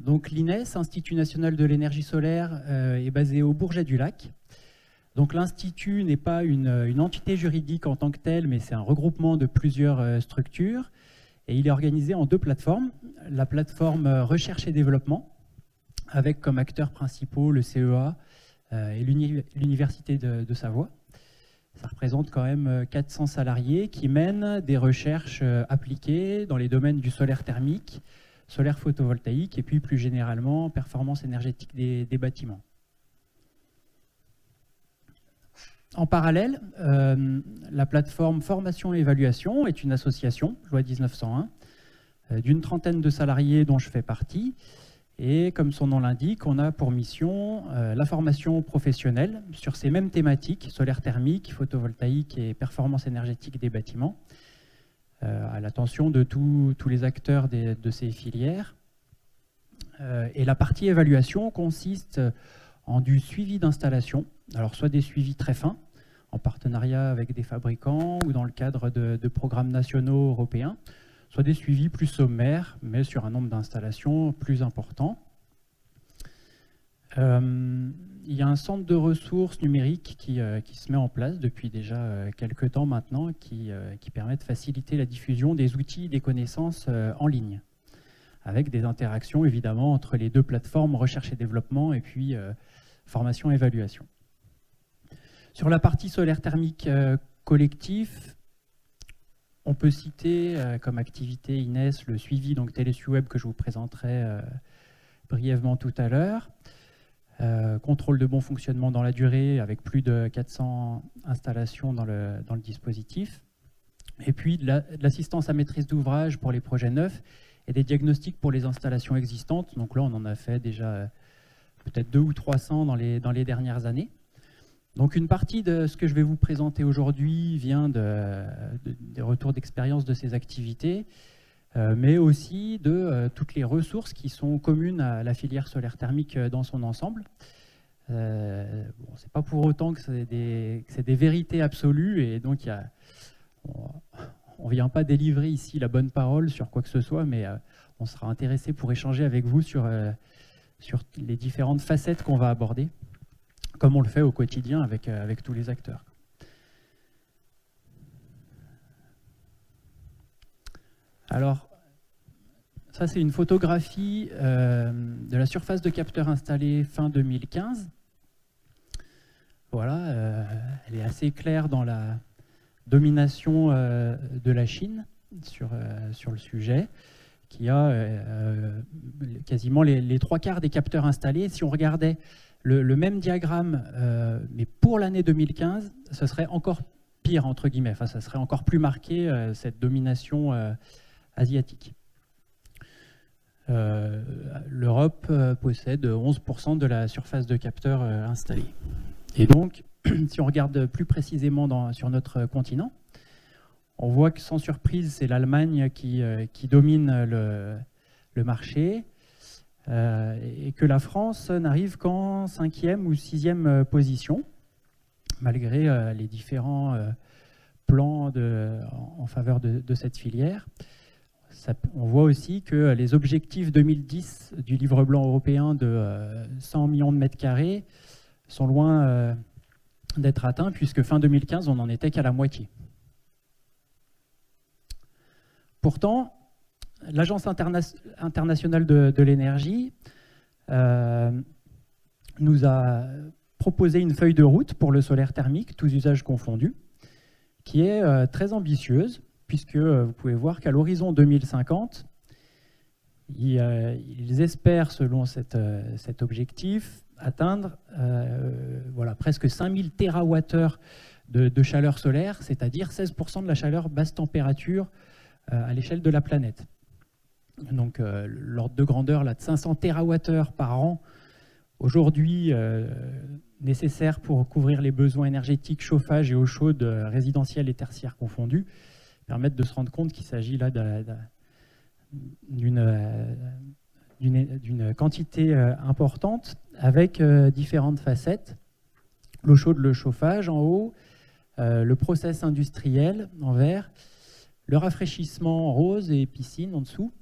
Donc l'INES, Institut national de l'énergie solaire, est basé au Bourget-du-Lac. Donc l'Institut n'est pas une entité juridique en tant que telle, mais c'est un regroupement de plusieurs structures. Et il est organisé en deux plateformes. La plateforme recherche et développement, avec comme acteurs principaux le CEA et l'Université de Savoie. Ça représente quand même 400 salariés qui mènent des recherches appliquées dans les domaines du solaire thermique, solaire photovoltaïque et puis plus généralement performance énergétique des bâtiments. En parallèle, la plateforme Formation et Évaluation est une association, loi 1901, d'une trentaine de salariés dont je fais partie. Et comme son nom l'indique, on a pour mission la formation professionnelle sur ces mêmes thématiques, solaire thermique, photovoltaïque et performance énergétique des bâtiments, à l'attention de tous les acteurs de ces filières. Et la partie évaluation consiste en du suivi d'installation, alors soit des suivis très fins, en partenariat avec des fabricants ou dans le cadre de programmes nationaux européens, soit des suivis plus sommaires, mais sur un nombre d'installations plus important. Il y a un centre de ressources numériques qui se met en place depuis déjà quelques temps maintenant, qui permet de faciliter la diffusion des outils et des connaissances en ligne, avec des interactions évidemment entre les deux plateformes recherche et développement et puis formation et évaluation. Sur la partie solaire thermique collectif, on peut citer comme activité INES le suivi donc TeleSuweb que je vous présenterai brièvement tout à l'heure, contrôle de bon fonctionnement dans la durée avec plus de 400 installations dans le dispositif, et puis de l'assistance à maîtrise d'ouvrage pour les projets neufs et des diagnostics pour les installations existantes. Donc là, on en a fait déjà peut-être 200 ou 300 dans les dernières années. Donc une partie de ce que je vais vous présenter aujourd'hui vient des retours d'expérience de ces activités, mais aussi de toutes les ressources qui sont communes à la filière solaire thermique dans son ensemble. Bon, c'est pas pour autant que c'est des vérités absolues, et donc on ne vient pas délivrer ici la bonne parole sur quoi que ce soit, mais on sera intéressé pour échanger avec vous sur les différentes facettes qu'on va aborder, comme on le fait au quotidien avec tous les acteurs. Alors, ça c'est une photographie de la surface de capteurs installée fin 2015. Voilà, elle est assez claire dans la domination de la Chine sur le sujet, qui a quasiment les trois quarts des capteurs installés. Si on regardait le même diagramme, mais pour l'année 2015, ce serait encore pire, entre guillemets. Enfin, ça serait encore plus marqué, cette domination asiatique. L'Europe possède 11% de la surface de capteurs installée. Et donc, si on regarde plus précisément sur notre continent, on voit que sans surprise, c'est l'Allemagne qui domine le marché, et que la France n'arrive qu'en 5e ou 6e position, malgré les différents plans en faveur de cette filière. On voit aussi que les objectifs 2010 du livre blanc européen de 100 millions de mètres carrés sont loin d'être atteints, puisque fin 2015, on n'en était qu'à la moitié. Pourtant, l'Agence internationale de l'énergie nous a proposé une feuille de route pour le solaire thermique, tous usages confondus, qui est très ambitieuse, puisque vous pouvez voir qu'à l'horizon 2050, ils espèrent, selon cet objectif, atteindre presque 5000 TWh de chaleur solaire, c'est-à-dire 16% de la chaleur basse température à l'échelle de la planète. Donc l'ordre de grandeur là, de 500 TWh par an, aujourd'hui nécessaire pour couvrir les besoins énergétiques, chauffage et eau chaude résidentielle et tertiaire confondus, permettent de se rendre compte qu'il s'agit là d'une quantité importante, avec différentes facettes. L'eau chaude, le chauffage en haut, le process industriel en vert, le rafraîchissement en rose et piscine en dessous.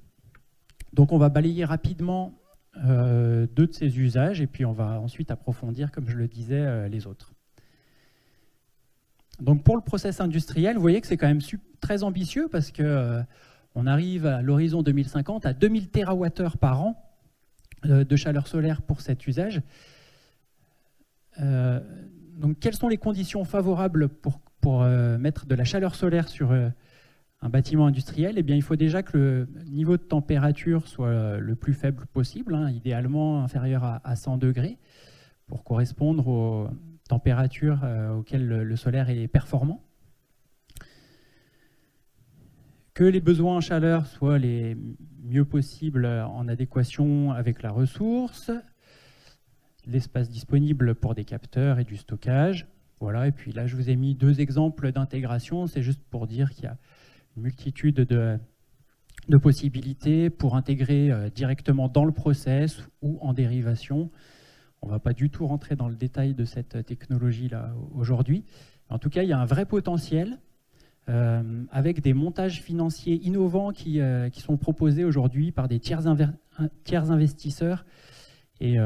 Donc on va balayer rapidement deux de ces usages, et puis on va ensuite approfondir, comme je le disais, les autres. Donc pour le process industriel, vous voyez que c'est quand même très ambitieux, parce que on arrive à l'horizon 2050 à 2000 TWh par an de chaleur solaire pour cet usage. Donc quelles sont les conditions favorables pour mettre de la chaleur solaire sur un bâtiment industriel? Eh bien, il faut déjà que le niveau de température soit le plus faible possible, hein, idéalement inférieur à 100 degrés, pour correspondre aux températures auxquelles le solaire est performant. Que les besoins en chaleur soient les mieux possibles en adéquation avec la ressource, l'espace disponible pour des capteurs et du stockage. Voilà, et puis là, je vous ai mis deux exemples d'intégration. C'est juste pour dire qu'il y a une multitude de possibilités pour intégrer directement dans le process ou en dérivation. On ne va pas du tout rentrer dans le détail de cette technologie-là aujourd'hui. En tout cas, il y a un vrai potentiel avec des montages financiers innovants qui sont proposés aujourd'hui par des tiers investisseurs et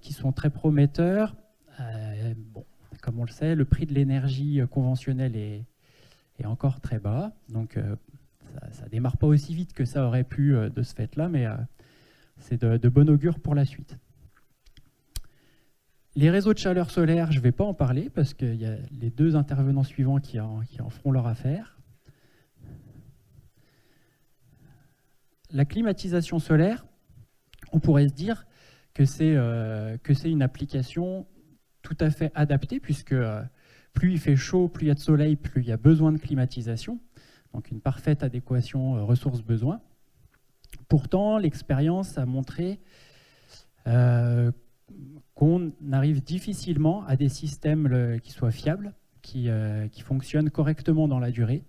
qui sont très prometteurs. Bon, comme on le sait, le prix de l'énergie conventionnelle est encore très bas, donc ça ne démarre pas aussi vite que ça aurait pu de ce fait-là, mais c'est de bon augure pour la suite. Les réseaux de chaleur solaire, je ne vais pas en parler parce qu'il y a les deux intervenants suivants qui en feront leur affaire. La climatisation solaire, on pourrait se dire que c'est une application tout à fait adaptée, puisque plus il fait chaud, plus il y a de soleil, plus il y a besoin de climatisation. Donc une parfaite adéquation ressources-besoins. Pourtant, l'expérience a montré qu'on arrive difficilement à des systèmes qui soient fiables, qui fonctionnent correctement dans la durée.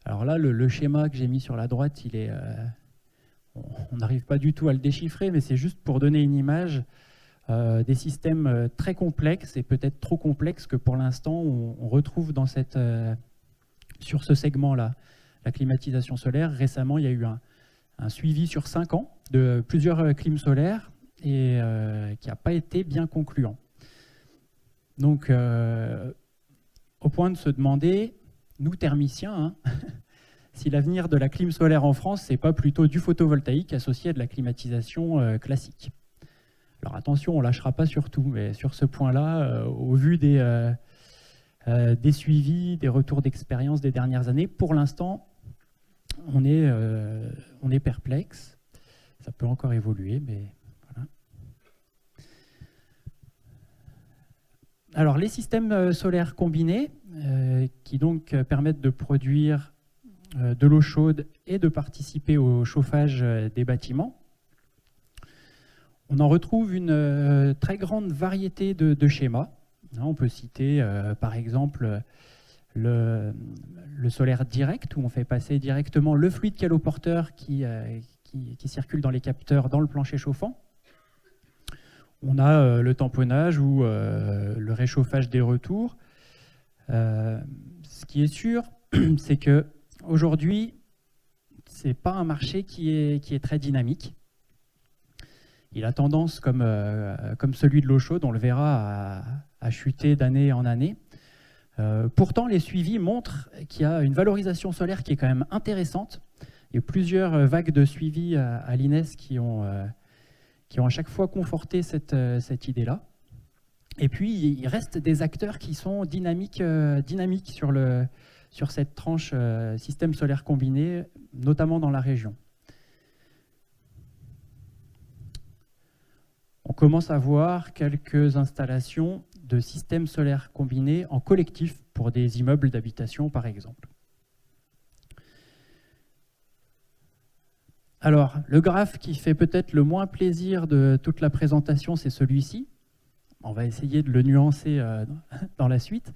Alors là, le schéma que j'ai mis sur la droite, on n'arrive pas du tout à le déchiffrer, mais c'est juste pour donner une image des systèmes très complexes et peut-être trop complexes que pour l'instant on retrouve sur ce segment-là. La climatisation solaire, récemment, il y a eu un suivi sur 5 ans de plusieurs clims solaires et qui n'a pas été bien concluant. Donc, au point de se demander, nous thermiciens, hein, si l'avenir de la clim solaire en France, c'est pas plutôt du photovoltaïque associé à de la climatisation classique. Alors attention, on lâchera pas sur tout, mais sur ce point-là, au vu des suivis, des retours d'expérience des dernières années, pour l'instant, on est perplexe. Ça peut encore évoluer, mais voilà. Alors les systèmes solaires combinés, qui donc permettent de produire de l'eau chaude et de participer au chauffage des bâtiments. On en retrouve une très grande variété de schémas. On peut citer par exemple le solaire direct, où on fait passer directement le fluide caloporteur qui circule dans les capteurs dans le plancher chauffant. On a le tamponnage ou le réchauffage des retours. Ce qui est sûr, c'est que aujourd'hui, ce n'est pas un marché qui est très dynamique. Il a tendance, comme celui de l'eau chaude, on le verra, à chuter d'année en année. Pourtant, les suivis montrent qu'il y a une valorisation solaire qui est quand même intéressante. Il y a plusieurs vagues de suivi à l'INES qui ont à chaque fois conforté cette idée-là. Et puis, il reste des acteurs qui sont dynamiques sur cette tranche système solaire combiné, notamment dans la région. On commence à voir quelques installations de systèmes solaires combinés en collectif pour des immeubles d'habitation, par exemple. Alors, le graphe qui fait peut-être le moins plaisir de toute la présentation, c'est celui-ci. On va essayer de le nuancer dans la suite.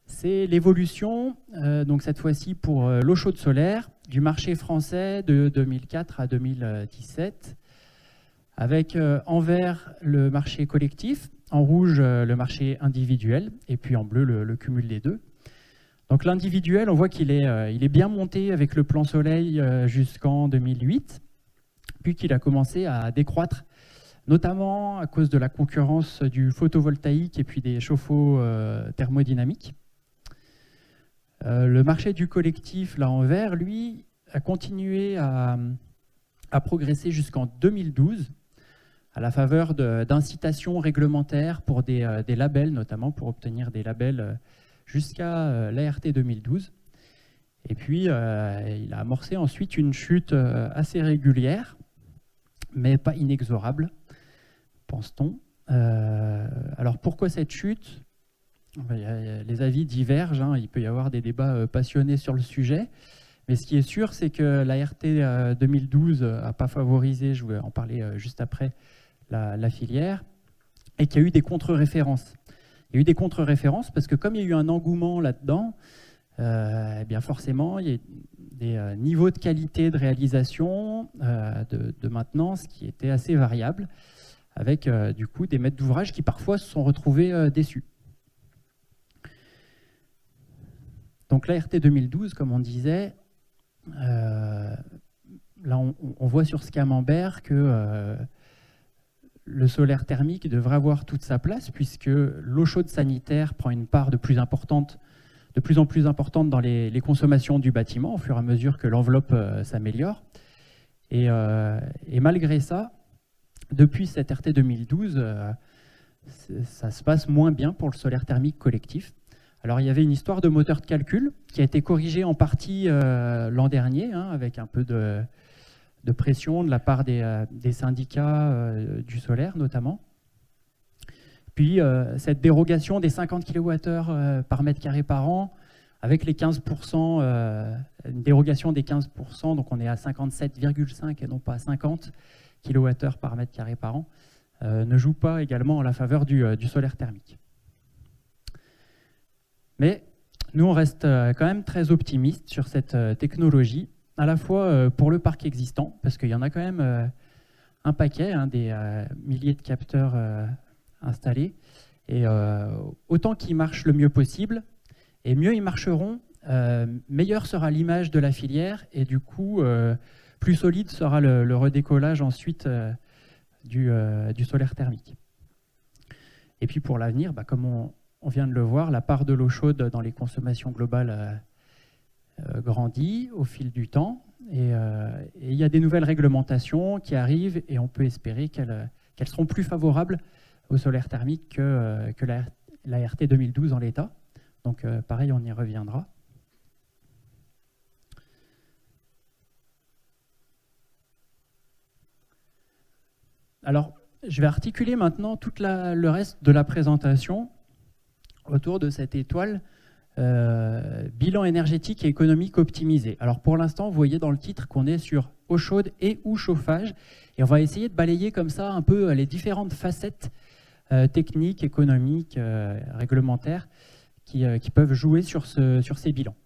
C'est l'évolution, donc cette fois-ci pour l'eau chaude solaire, du marché français de 2004 à 2017, avec en vert le marché collectif, en rouge le marché individuel, et puis en bleu le cumul des deux. Donc l'individuel, on voit qu'il est bien monté avec le plan soleil jusqu'en 2008. puis qu'il a commencé à décroître, notamment à cause de la concurrence du photovoltaïque et puis des chauffe-eau thermodynamiques. Le marché du collectif, là en vert, lui, a continué à progresser jusqu'en 2012, à la faveur d'incitations réglementaires pour des labels, notamment pour obtenir des labels jusqu'à l'ART 2012. Et puis, il a amorcé ensuite une chute assez régulière, mais pas inexorable, pense-t-on. Alors, pourquoi cette chute ? Les avis divergent, hein, il peut y avoir des débats passionnés sur le sujet, mais ce qui est sûr, c'est que l'ART 2012 n'a pas favorisé, je vais en parler juste après, la filière, et qu'il y a eu des contre-références. Il y a eu des contre-références parce que comme il y a eu un engouement là-dedans, eh bien forcément, il y a des niveaux de qualité de réalisation, de maintenance qui étaient assez variables, avec du coup des maîtres d'ouvrage qui parfois se sont retrouvés déçus. Donc l'ART 2012, comme on disait, là on voit sur ce camembert que le solaire thermique devrait avoir toute sa place puisque l'eau chaude sanitaire prend une part de plus en plus importante dans les consommations du bâtiment au fur et à mesure que l'enveloppe s'améliore. Et malgré ça, depuis cette RT 2012, ça se passe moins bien pour le solaire thermique collectif. Alors il y avait une histoire de moteur de calcul qui a été corrigée en partie l'an dernier, hein, avec un peu de pression de la part des syndicats du solaire notamment. Puis cette dérogation des 50 kWh par mètre carré par an, avec les 15%, une dérogation des 15%, donc on est à 57,5 et non pas à 50 kWh par mètre carré par an, ne joue pas également en la faveur du solaire thermique. Mais nous, on reste quand même très optimiste sur cette technologie, à la fois pour le parc existant, parce qu'il y en a quand même un paquet, hein, des milliers de capteurs installés, et autant qu'ils marchent le mieux possible, et mieux ils marcheront, meilleure sera l'image de la filière, et du coup, plus solide sera le redécollage ensuite du solaire thermique. Et puis pour l'avenir, comme on vient de le voir, la part de l'eau chaude dans les consommations globales grandit au fil du temps, et il y a des nouvelles réglementations qui arrivent, et on peut espérer qu'elles seront plus favorables au solaire thermique que la RT 2012 en l'état. Donc pareil, on y reviendra. Alors, je vais articuler maintenant tout le reste de la présentation autour de cette étoile bilan énergétique et économique optimisé. Alors pour l'instant, vous voyez dans le titre qu'on est sur eau chaude et ou chauffage, et on va essayer de balayer comme ça un peu les différentes facettes techniques, économiques, réglementaires qui peuvent jouer sur ces bilans.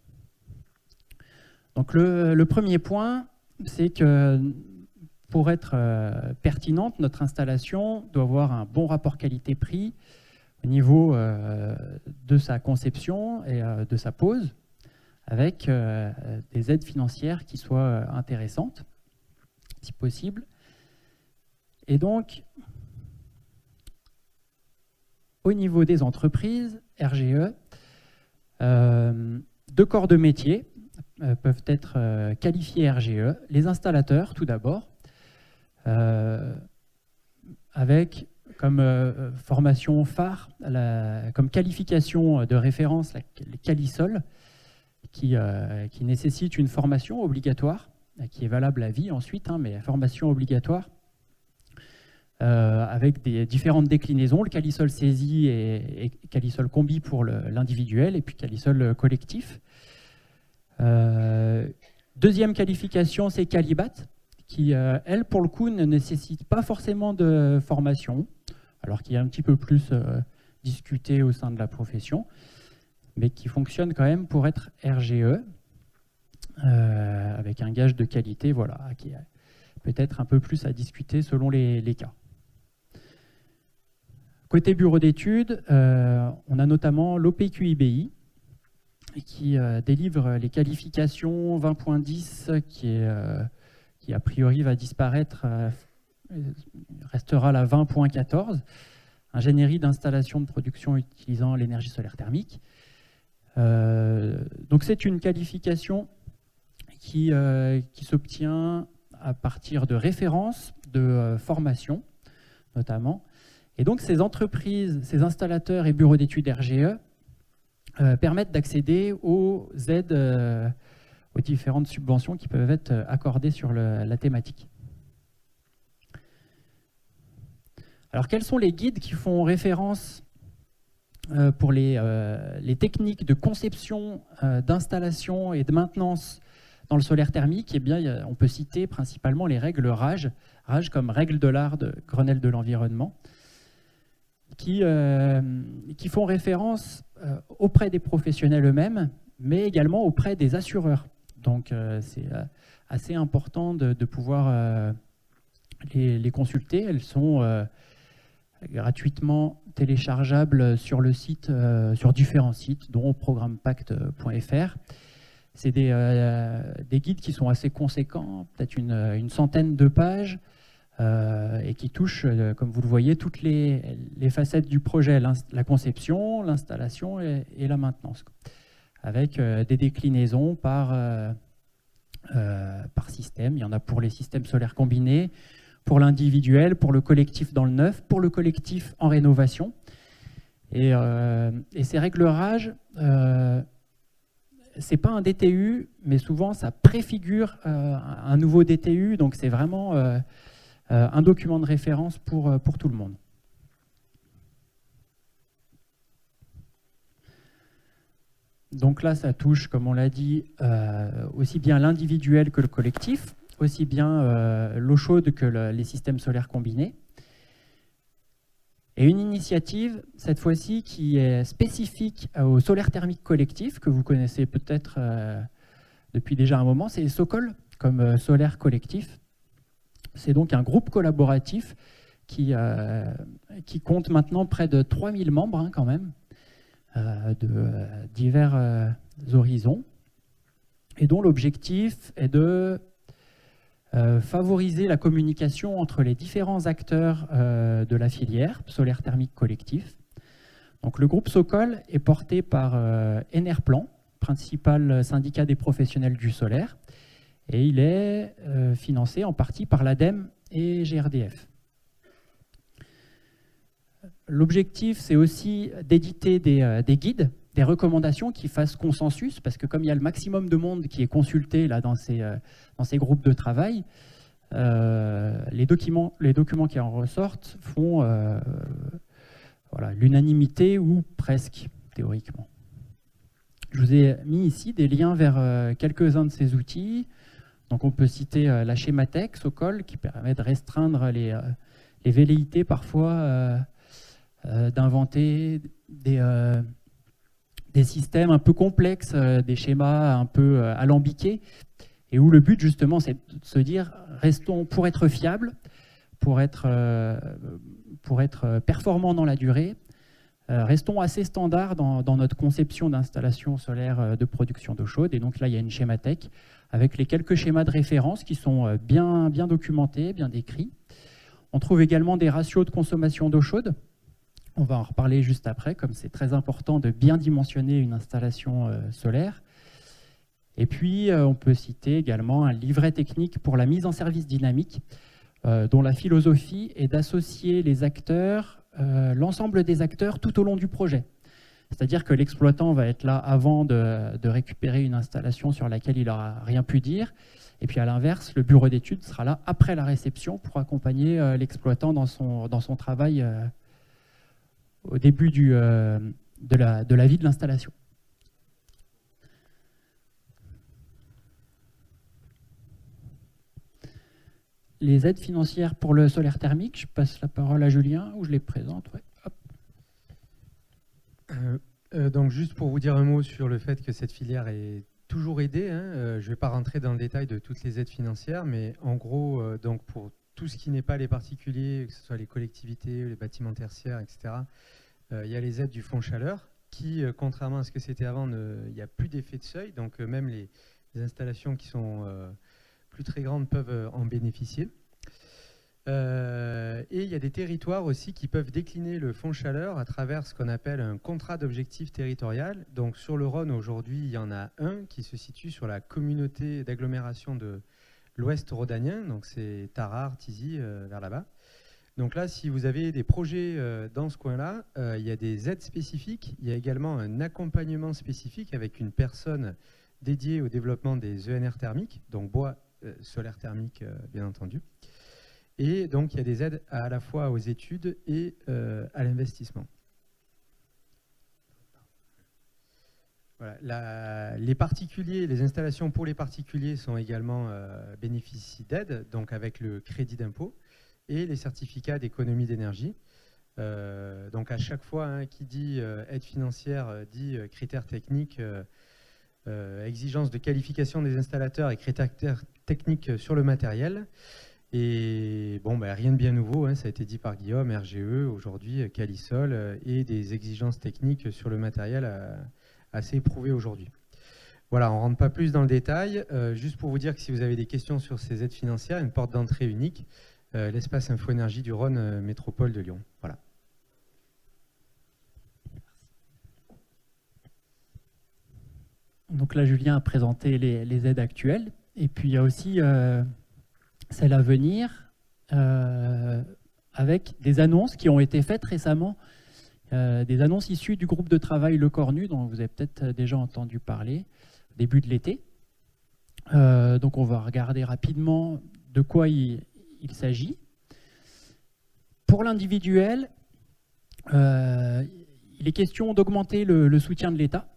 Donc le premier point, c'est que pour être pertinente, notre installation doit avoir un bon rapport qualité-prix au niveau de sa conception et de sa pose, avec des aides financières qui soient intéressantes, si possible. Et donc, au niveau des entreprises, RGE, deux corps de métier peuvent être qualifiés RGE. Les installateurs, tout d'abord, avec comme formation phare, comme qualification de référence, les Qualisol, qui nécessite une formation obligatoire, qui est valable à vie ensuite, hein, mais formation obligatoire, avec des différentes déclinaisons, le Qualisol saisie et Qualisol combi pour l'individuel, et puis Qualisol collectif. Deuxième qualification, c'est Qualibat, qui, elle, pour le coup, ne nécessite pas forcément de formation, alors qu'il est un petit peu plus discuté au sein de la profession, mais qui fonctionne quand même pour être RGE, avec un gage de qualité, voilà, qui est peut-être un peu plus à discuter selon les cas. Côté bureau d'études, on a notamment l'OPQIBI, qui délivre les qualifications 20.10, qui qui a priori va disparaître, restera la 20.14, ingénierie d'installation de production utilisant l'énergie solaire thermique. Donc c'est une qualification qui s'obtient à partir de références, de formation notamment. Et donc ces entreprises, ces installateurs et bureaux d'études RGE permettent d'accéder aux aides, aux différentes subventions qui peuvent être accordées sur la thématique. Alors quels sont les guides qui font référence pour les techniques de conception, d'installation et de maintenance dans le solaire thermique? Eh bien, on peut citer principalement les règles RAGE, RAGE comme règles de l'art de Grenelle de l'environnement, qui font référence auprès des professionnels eux-mêmes, mais également auprès des assureurs. Donc c'est assez important de pouvoir les consulter. Elles sont gratuitement téléchargeables sur le site, sur différents sites, dont programmepact.fr. C'est des guides qui sont assez conséquents, peut-être une centaine de pages, et qui touchent, comme vous le voyez, toutes les facettes du projet, la conception, l'installation et la maintenance, avec des déclinaisons par système. Il y en a pour les systèmes solaires combinés, pour l'individuel, pour le collectif dans le neuf, pour le collectif en rénovation. Et ces règles RAGE, c'est pas un DTU, mais souvent ça préfigure un nouveau DTU, donc c'est vraiment un document de référence pour tout le monde. Donc là, ça touche, comme on l'a dit, aussi bien l'individuel que le collectif, aussi bien l'eau chaude que les systèmes solaires combinés. Et une initiative, cette fois-ci, qui est spécifique au solaire thermique collectif, que vous connaissez peut-être depuis déjà un moment, c'est Sokol, comme solaire collectif. C'est donc un groupe collaboratif qui compte maintenant près de 3000 membres, hein, quand même, de divers horizons, et dont l'objectif est de favoriser la communication entre les différents acteurs de la filière solaire thermique collectif. Donc, le groupe Sokol est porté par Enerplan, principal syndicat des professionnels du solaire, et il est financé en partie par l'ADEME et GRDF. L'objectif, c'est aussi d'éditer des guides, des recommandations qui fassent consensus, parce que comme il y a le maximum de monde qui est consulté là, dans ces groupes de travail, les documents qui en ressortent font voilà, l'unanimité, ou presque, théoriquement. Je vous ai mis ici des liens vers quelques-uns de ces outils. Donc on peut citer la schémathèque Sokol, qui permet de restreindre les velléités parfois d'inventer des systèmes un peu complexes, des schémas un peu alambiqués, et où le but justement c'est de se dire, restons, pour être fiables, pour être performants dans la durée, restons assez standards dans notre conception d'installation solaire de production d'eau chaude. Et donc là il y a une schémathèque avec les quelques schémas de référence qui sont bien documentés, bien décrits. On trouve également des ratios de consommation d'eau chaude. On va en reparler juste après, comme c'est très important de bien dimensionner une installation solaire. Et puis, on peut citer également un livret technique pour la mise en service dynamique, dont la philosophie est d'associer les acteurs, l'ensemble des acteurs tout au long du projet. C'est-à-dire que l'exploitant va être là avant de récupérer une installation sur laquelle il n'aura rien pu dire. Et puis à l'inverse, le bureau d'études sera là après la réception pour accompagner l'exploitant dans son travail au début de la vie de l'installation. Les aides financières pour le solaire thermique, je passe la parole à Julien, ou je les présente. Ouais. Donc juste pour vous dire un mot sur le fait que cette filière est toujours aidée, hein, je ne vais pas rentrer dans le détail de toutes les aides financières, mais en gros, donc pour tout ce qui n'est pas les particuliers, que ce soit les collectivités, les bâtiments tertiaires, etc., il y a les aides du fonds chaleur qui, contrairement à ce que c'était avant, il n'y a plus d'effet de seuil, donc même les installations qui sont plus très grandes peuvent en bénéficier. Et il y a des territoires aussi qui peuvent décliner le fonds chaleur à travers ce qu'on appelle un contrat d'objectif territorial. Donc sur le Rhône, aujourd'hui, il y en a un qui se situe sur la communauté d'agglomération de l'Ouest rhodanien, donc c'est Tarare, Tizy, vers là-bas. Donc là, si vous avez des projets dans ce coin-là, il y a des aides spécifiques, il y a également un accompagnement spécifique avec une personne dédiée au développement des ENR thermiques, donc bois solaire thermique, bien entendu. Et donc, il y a des aides à la fois aux études et à l'investissement. Voilà. Les particuliers, les installations pour les particuliers sont également bénéficient d'aides, donc avec le crédit d'impôt et les certificats d'économie d'énergie. Donc, à chaque fois, hein, qui dit aide financière dit critères techniques, exigence de qualification des installateurs et critères techniques sur le matériel. Et bon, rien de bien nouveau, hein, ça a été dit par Guillaume, RGE, aujourd'hui Calisol, et des exigences techniques sur le matériel assez éprouvées aujourd'hui. Voilà, on ne rentre pas plus dans le détail, juste pour vous dire que si vous avez des questions sur ces aides financières, une porte d'entrée unique, l'espace Info Énergie du Rhône, métropole de Lyon. Voilà. Donc là, Julien a présenté les aides actuelles, et puis il y a aussi celles à venir, avec des annonces qui ont été faites récemment, des annonces issues du groupe de travail Le Cornu, dont vous avez peut-être déjà entendu parler, début de l'été. Donc on va regarder rapidement de quoi il s'agit. Pour l'individuel, il est question d'augmenter le soutien de l'État,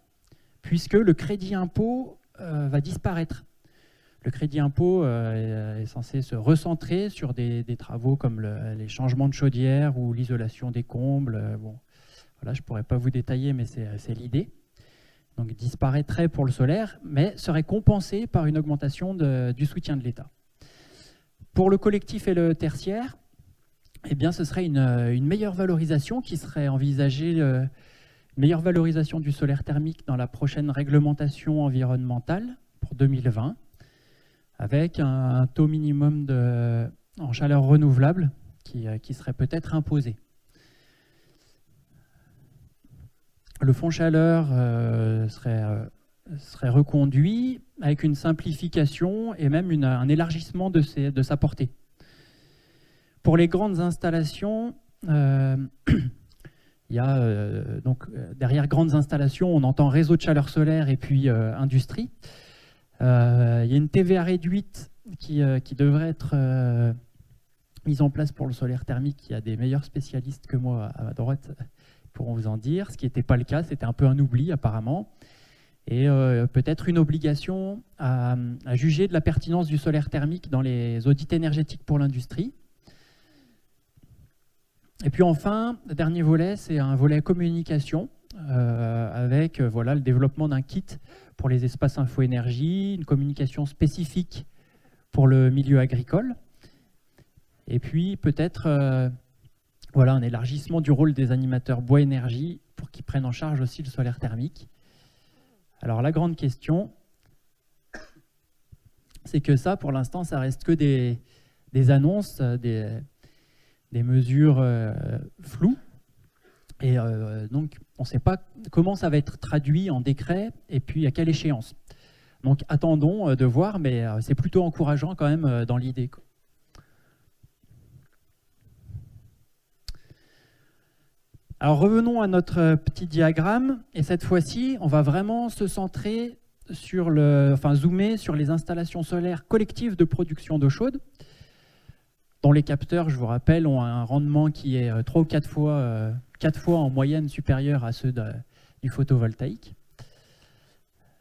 puisque le crédit impôt va disparaître. Le crédit impôt est censé se recentrer sur des travaux comme les changements de chaudière ou l'isolation des combles. Bon, voilà, je ne pourrais pas vous détailler, mais c'est l'idée. Donc, il disparaîtrait pour le solaire, mais serait compensé par une augmentation du soutien de l'État. Pour le collectif et le tertiaire, eh bien, ce serait une meilleure valorisation qui serait envisagée, une meilleure valorisation du solaire thermique dans la prochaine réglementation environnementale pour 2020. Avec un taux minimum en chaleur renouvelable qui serait peut-être imposé. Le fonds chaleur serait reconduit avec une simplification et même un élargissement de sa portée. Pour les grandes installations, il y a donc derrière grandes installations, on entend réseau de chaleur solaire et puis industrie. Il y a une TVA réduite qui devrait être mise en place pour le solaire thermique. Il y a des meilleurs spécialistes que moi à ma droite pourront vous en dire. Ce qui n'était pas le cas, c'était un peu un oubli apparemment. Et peut-être une obligation à juger de la pertinence du solaire thermique dans les audits énergétiques pour l'industrie. Et puis enfin, le dernier volet, c'est un volet communication. Avec le développement d'un kit pour les espaces info-énergie, une communication spécifique pour le milieu agricole, et puis peut-être un élargissement du rôle des animateurs bois-énergie pour qu'ils prennent en charge aussi le solaire thermique. Alors la grande question, c'est que ça, pour l'instant, ça reste que des annonces, des mesures floues. Et donc, on ne sait pas comment ça va être traduit en décret et puis à quelle échéance. Donc, attendons de voir, mais c'est plutôt encourageant quand même dans l'idée. Alors, revenons à notre petit diagramme. Et cette fois-ci, on va vraiment se centrer sur zoomer sur les installations solaires collectives de production d'eau chaude, dont les capteurs, je vous rappelle, ont un rendement qui est 3 ou 4 fois en moyenne supérieur à ceux du photovoltaïque.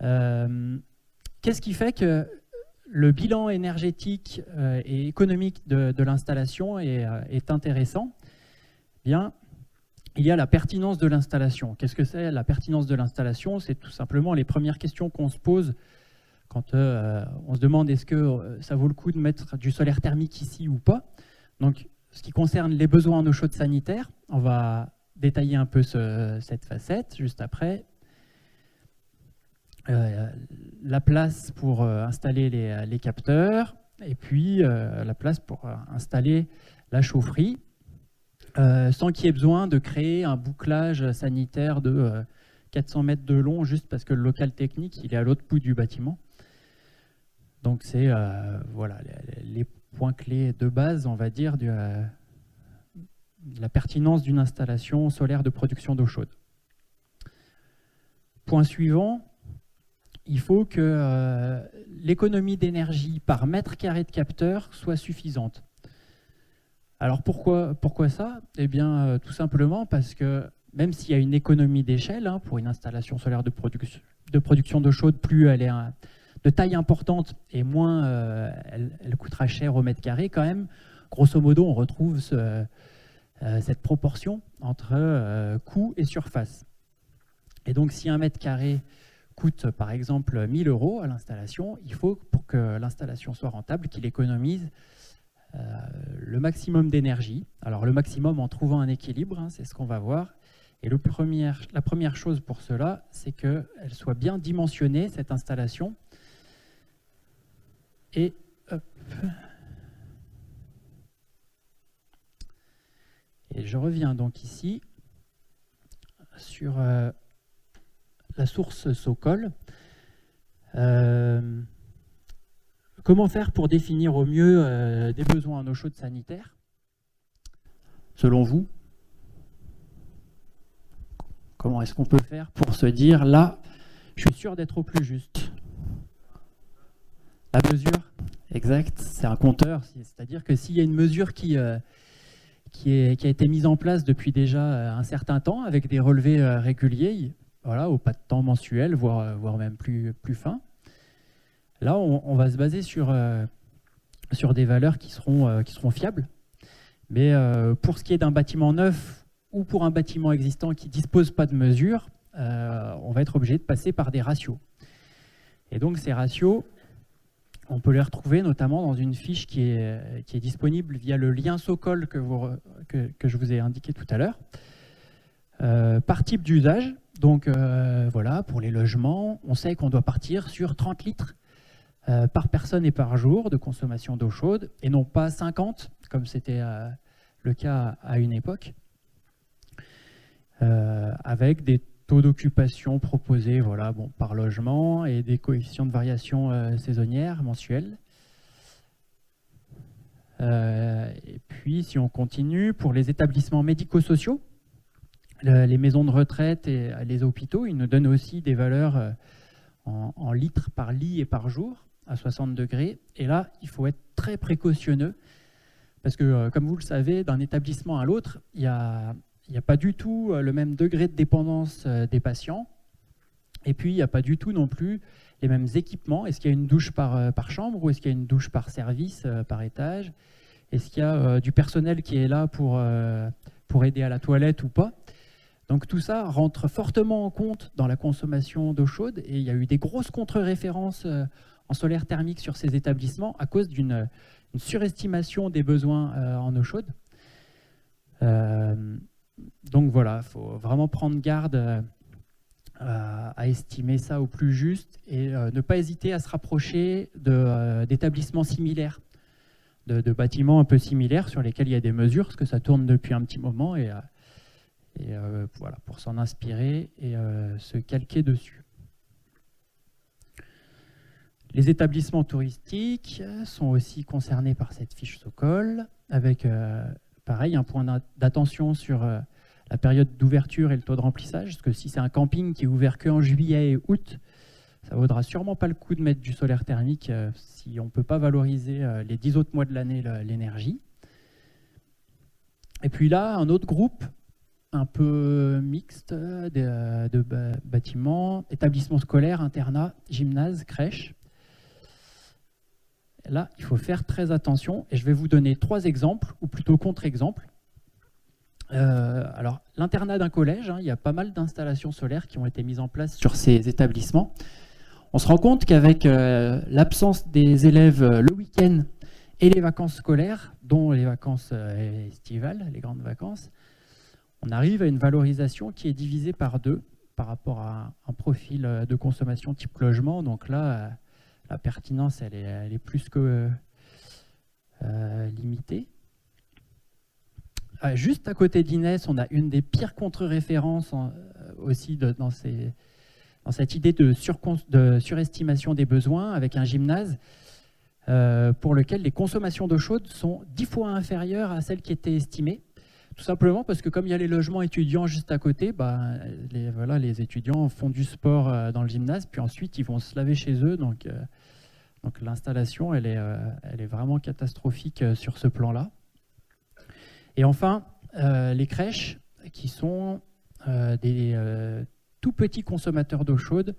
Qu'est-ce qui fait que le bilan énergétique et économique de l'installation est intéressant? Bien, il y a la pertinence de l'installation. Qu'est-ce que c'est la pertinence de l'installation? C'est tout simplement les premières questions qu'on se pose quand on se demande est-ce que ça vaut le coup de mettre du solaire thermique ici ou pas. Donc, ce qui concerne les besoins en eau chaude sanitaire, on va détailler un peu cette facette juste après. La place pour installer les capteurs, et puis la place pour installer la chaufferie, sans qu'il y ait besoin de créer un bouclage sanitaire de 400 mètres de long, juste parce que le local technique il est à l'autre bout du bâtiment. Donc c'est voilà, les points clés de base, on va dire, de la pertinence d'une installation solaire de production d'eau chaude. Point suivant, il faut que l'économie d'énergie par mètre carré de capteur soit suffisante. Alors pourquoi ça? Eh bien tout simplement parce que même s'il y a une économie d'échelle pour une installation solaire de production d'eau chaude, plus elle est de taille importante et moins elle coûtera cher au mètre carré quand même. Grosso modo, on retrouve cette proportion entre coût et surface. Et donc si un mètre carré coûte par exemple 1 000 € à l'installation, il faut pour que l'installation soit rentable qu'il économise le maximum d'énergie. Alors le maximum en trouvant un équilibre, c'est ce qu'on va voir. Et la première chose pour cela, c'est qu'elle soit bien dimensionnée, cette installation. Et hop. Et je reviens donc ici sur la source Socol. Comment faire pour définir au mieux des besoins en eau chaude sanitaire, selon vous? Comment est-ce qu'on peut faire pour se dire, là, je suis sûr d'être au plus juste? La mesure, exact, c'est un compteur. C'est-à-dire que s'il y a une mesure qui a été mise en place depuis déjà un certain temps, avec des relevés réguliers, voilà, au pas de temps mensuel, voire même plus fin, là, on va se baser sur des valeurs qui seront fiables. Mais pour ce qui est d'un bâtiment neuf, ou pour un bâtiment existant qui ne dispose pas de mesures, on va être obligé de passer par des ratios. Et donc ces ratios, on peut les retrouver notamment dans une fiche qui est disponible via le lien Socol que je vous ai indiqué tout à l'heure. Par type d'usage, donc voilà, pour les logements, on sait qu'on doit partir sur 30 litres par personne et par jour de consommation d'eau chaude, et non pas 50, comme c'était le cas à une époque. Avec des taux d'occupation proposés voilà, par logement et des coefficients de variation saisonnière mensuels. Et puis, si on continue, pour les établissements médico-sociaux, les maisons de retraite et les hôpitaux, ils nous donnent aussi des valeurs en litres par lit et par jour, à 60 degrés. Et là, il faut être très précautionneux, parce que, comme vous le savez, d'un établissement à l'autre, il n'y a pas du tout le même degré de dépendance des patients. Et puis, il n'y a pas du tout non plus les mêmes équipements. Est-ce qu'il y a une douche par chambre ou est-ce qu'il y a une douche par service, par étage? Est-ce qu'il y a du personnel qui est là pour aider à la toilette ou pas? Donc tout ça rentre fortement en compte dans la consommation d'eau chaude. Et il y a eu des grosses contre-références en solaire thermique sur ces établissements à cause d'une surestimation des besoins en eau chaude. Donc voilà, il faut vraiment prendre garde à estimer ça au plus juste et ne pas hésiter à se rapprocher d'établissements similaires, de bâtiments un peu similaires sur lesquels il y a des mesures, parce que ça tourne depuis un petit moment, et voilà, pour s'en inspirer et se calquer dessus. Les établissements touristiques sont aussi concernés par cette fiche Socol, avec pareil, un point d'attention sur la période d'ouverture et le taux de remplissage, parce que si c'est un camping qui est ouvert qu'en juillet et août, ça vaudra sûrement pas le coup de mettre du solaire thermique si on ne peut pas valoriser les 10 autres mois de l'année l'énergie. Et puis là, un autre groupe un peu mixte de bâtiments, établissements scolaires, internats, gymnases, crèches. Là, il faut faire très attention et je vais vous donner 3 exemples, ou plutôt contre-exemples. Alors, l'internat d'un collège, il y a pas mal d'installations solaires qui ont été mises en place sur ces établissements. On se rend compte qu'avec l'absence des élèves le week-end et les vacances scolaires, dont les vacances estivales, les grandes vacances, on arrive à une valorisation qui est divisée par 2 par rapport à un profil de consommation type logement. Donc là, la pertinence, elle est plus que limitée. Juste à côté d'Inès, on a une des pires contre-références aussi dans cette idée de surestimation des besoins, avec un gymnase pour lequel les consommations d'eau chaude sont 10 fois inférieures à celles qui étaient estimées. Tout simplement parce que comme il y a les logements étudiants juste à côté, les étudiants font du sport dans le gymnase, puis ensuite ils vont se laver chez eux. Donc l'installation, elle est vraiment catastrophique sur ce plan-là. Et enfin, les crèches, qui sont des tout petits consommateurs d'eau chaude,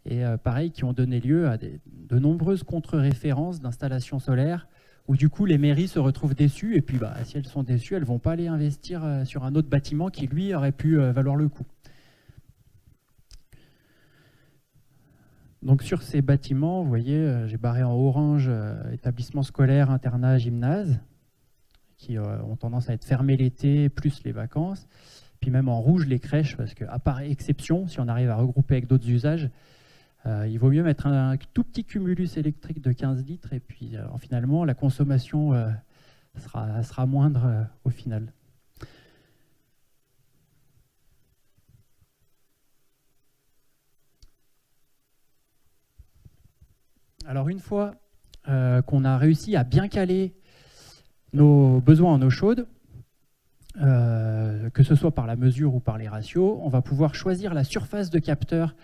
et pareil, qui ont donné lieu à de nombreuses contre-références d'installations solaires, où du coup les mairies se retrouvent déçues, et puis si elles sont déçues, elles ne vont pas aller investir sur un autre bâtiment qui, lui, aurait pu valoir le coup. Donc sur ces bâtiments, vous voyez, j'ai barré en orange établissement scolaire, internat, gymnase, qui ont tendance à être fermés l'été, plus les vacances. Puis même en rouge, les crèches, parce qu'à part exception, si on arrive à regrouper avec d'autres usages, il vaut mieux mettre un tout petit cumulus électrique de 15 litres, et puis finalement, la consommation sera moindre au final. Alors une fois qu'on a réussi à bien caler nos besoins en eau chaude, que ce soit par la mesure ou par les ratios, on va pouvoir choisir la surface de capteur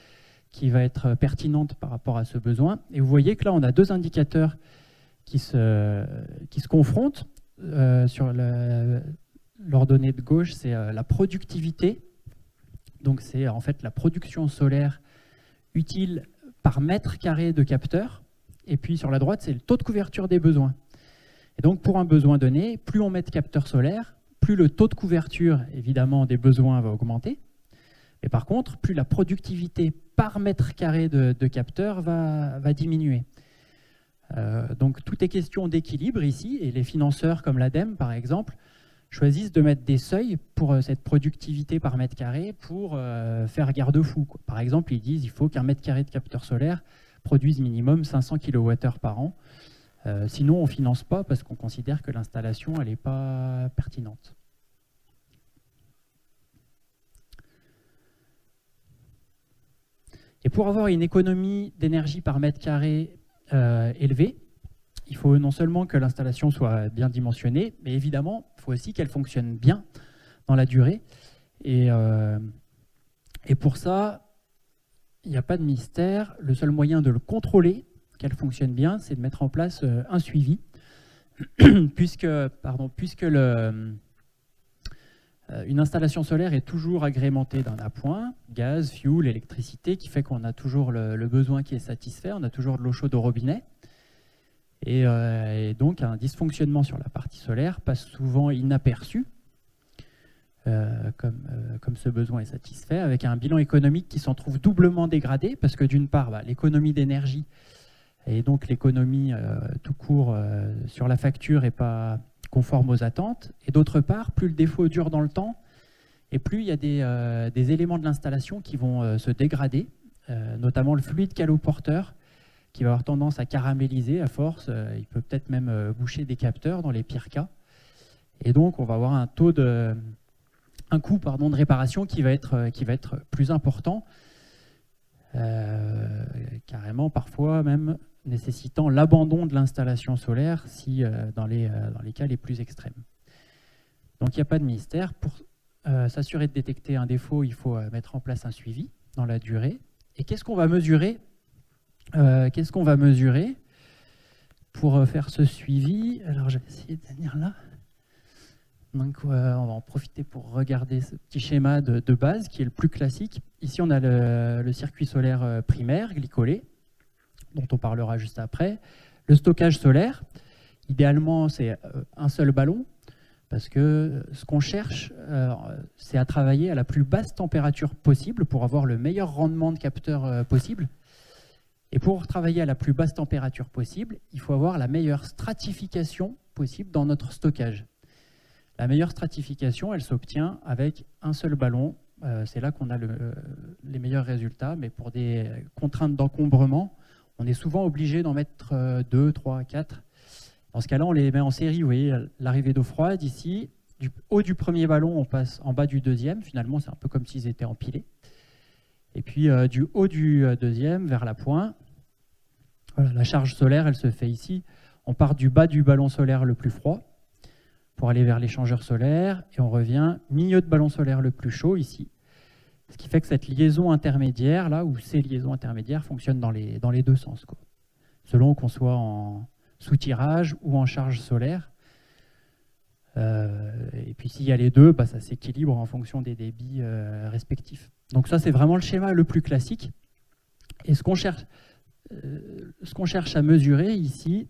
qui va être pertinente par rapport à ce besoin. Et vous voyez que là, on a deux indicateurs qui se confrontent. Sur l'ordonnée de gauche, c'est la productivité. Donc c'est en fait la production solaire utile par mètre carré de capteur. Et puis sur la droite, c'est le taux de couverture des besoins. Et donc pour un besoin donné, plus on met de capteurs solaires, plus le taux de couverture, évidemment, des besoins va augmenter. Et par contre, plus la productivité par mètre carré de capteurs va diminuer. Donc tout est question d'équilibre ici, et les financeurs comme l'ADEME, par exemple, choisissent de mettre des seuils pour cette productivité par mètre carré pour faire garde-fou. Par exemple, ils disent qu'il faut qu'un mètre carré de capteur solaire produise minimum 500 kWh par an. Sinon, on ne finance pas parce qu'on considère que l'installation n'est pas pertinente. Et pour avoir une économie d'énergie par mètre carré élevée, il faut non seulement que l'installation soit bien dimensionnée, mais évidemment, il faut aussi qu'elle fonctionne bien dans la durée. Et pour ça, il n'y a pas de mystère. Le seul moyen de le contrôler, qu'elle fonctionne bien, c'est de mettre en place un suivi, puisque une installation solaire est toujours agrémentée d'un appoint, gaz, fioul, électricité, qui fait qu'on a toujours le besoin qui est satisfait, on a toujours de l'eau chaude au robinet. Et donc un dysfonctionnement sur la partie solaire passe souvent inaperçu, comme ce besoin est satisfait, avec un bilan économique qui s'en trouve doublement dégradé, parce que d'une part, l'économie d'énergie et donc l'économie tout court sur la facture n'est pas conforme aux attentes, et d'autre part, plus le défaut dure dans le temps, et plus il y a des éléments de l'installation qui vont se dégrader, notamment le fluide caloporteur, qui va avoir tendance à caraméliser à force, il peut peut-être même boucher des capteurs dans les pires cas, et donc on va avoir un coût de réparation qui va être plus important, carrément parfois même nécessitant l'abandon de l'installation solaire si, dans les cas les plus extrêmes. Donc il n'y a pas de mystère. Pour s'assurer de détecter un défaut, il faut mettre en place un suivi dans la durée. Et qu'est-ce qu'on va mesurer pour faire ce suivi? Alors je vais essayer de venir là. Donc on va en profiter pour regarder ce petit schéma de base qui est le plus classique. Ici on a le circuit solaire primaire, glycolé, dont on parlera juste après. Le stockage solaire, idéalement c'est un seul ballon, parce que ce qu'on cherche, c'est à travailler à la plus basse température possible pour avoir le meilleur rendement de capteur possible. Et pour travailler à la plus basse température possible, il faut avoir la meilleure stratification possible dans notre stockage. La meilleure stratification, elle s'obtient avec un seul ballon. C'est là qu'on a les meilleurs résultats, mais pour des contraintes d'encombrement, on est souvent obligé d'en mettre 2, 3, 4. Dans ce cas-là, on les met en série. Vous voyez l'arrivée d'eau froide ici. Du haut du premier ballon, on passe en bas du deuxième. Finalement, c'est un peu comme s'ils étaient empilés. Et puis, du haut du deuxième vers la pointe. Voilà, la charge solaire, elle se fait ici. On part du bas du ballon solaire le plus froid pour aller vers l'échangeur solaire. Et on revient milieu de ballon solaire le plus chaud ici. Ce qui fait que cette liaison intermédiaire, là, ou ces liaisons intermédiaires, fonctionnent dans les deux sens, quoi. Selon qu'on soit en sous-tirage ou en charge solaire. Et puis s'il y a les deux, bah, ça s'équilibre en fonction des débits respectifs. Donc ça, c'est vraiment le schéma le plus classique. Et ce qu'on cherche à mesurer ici,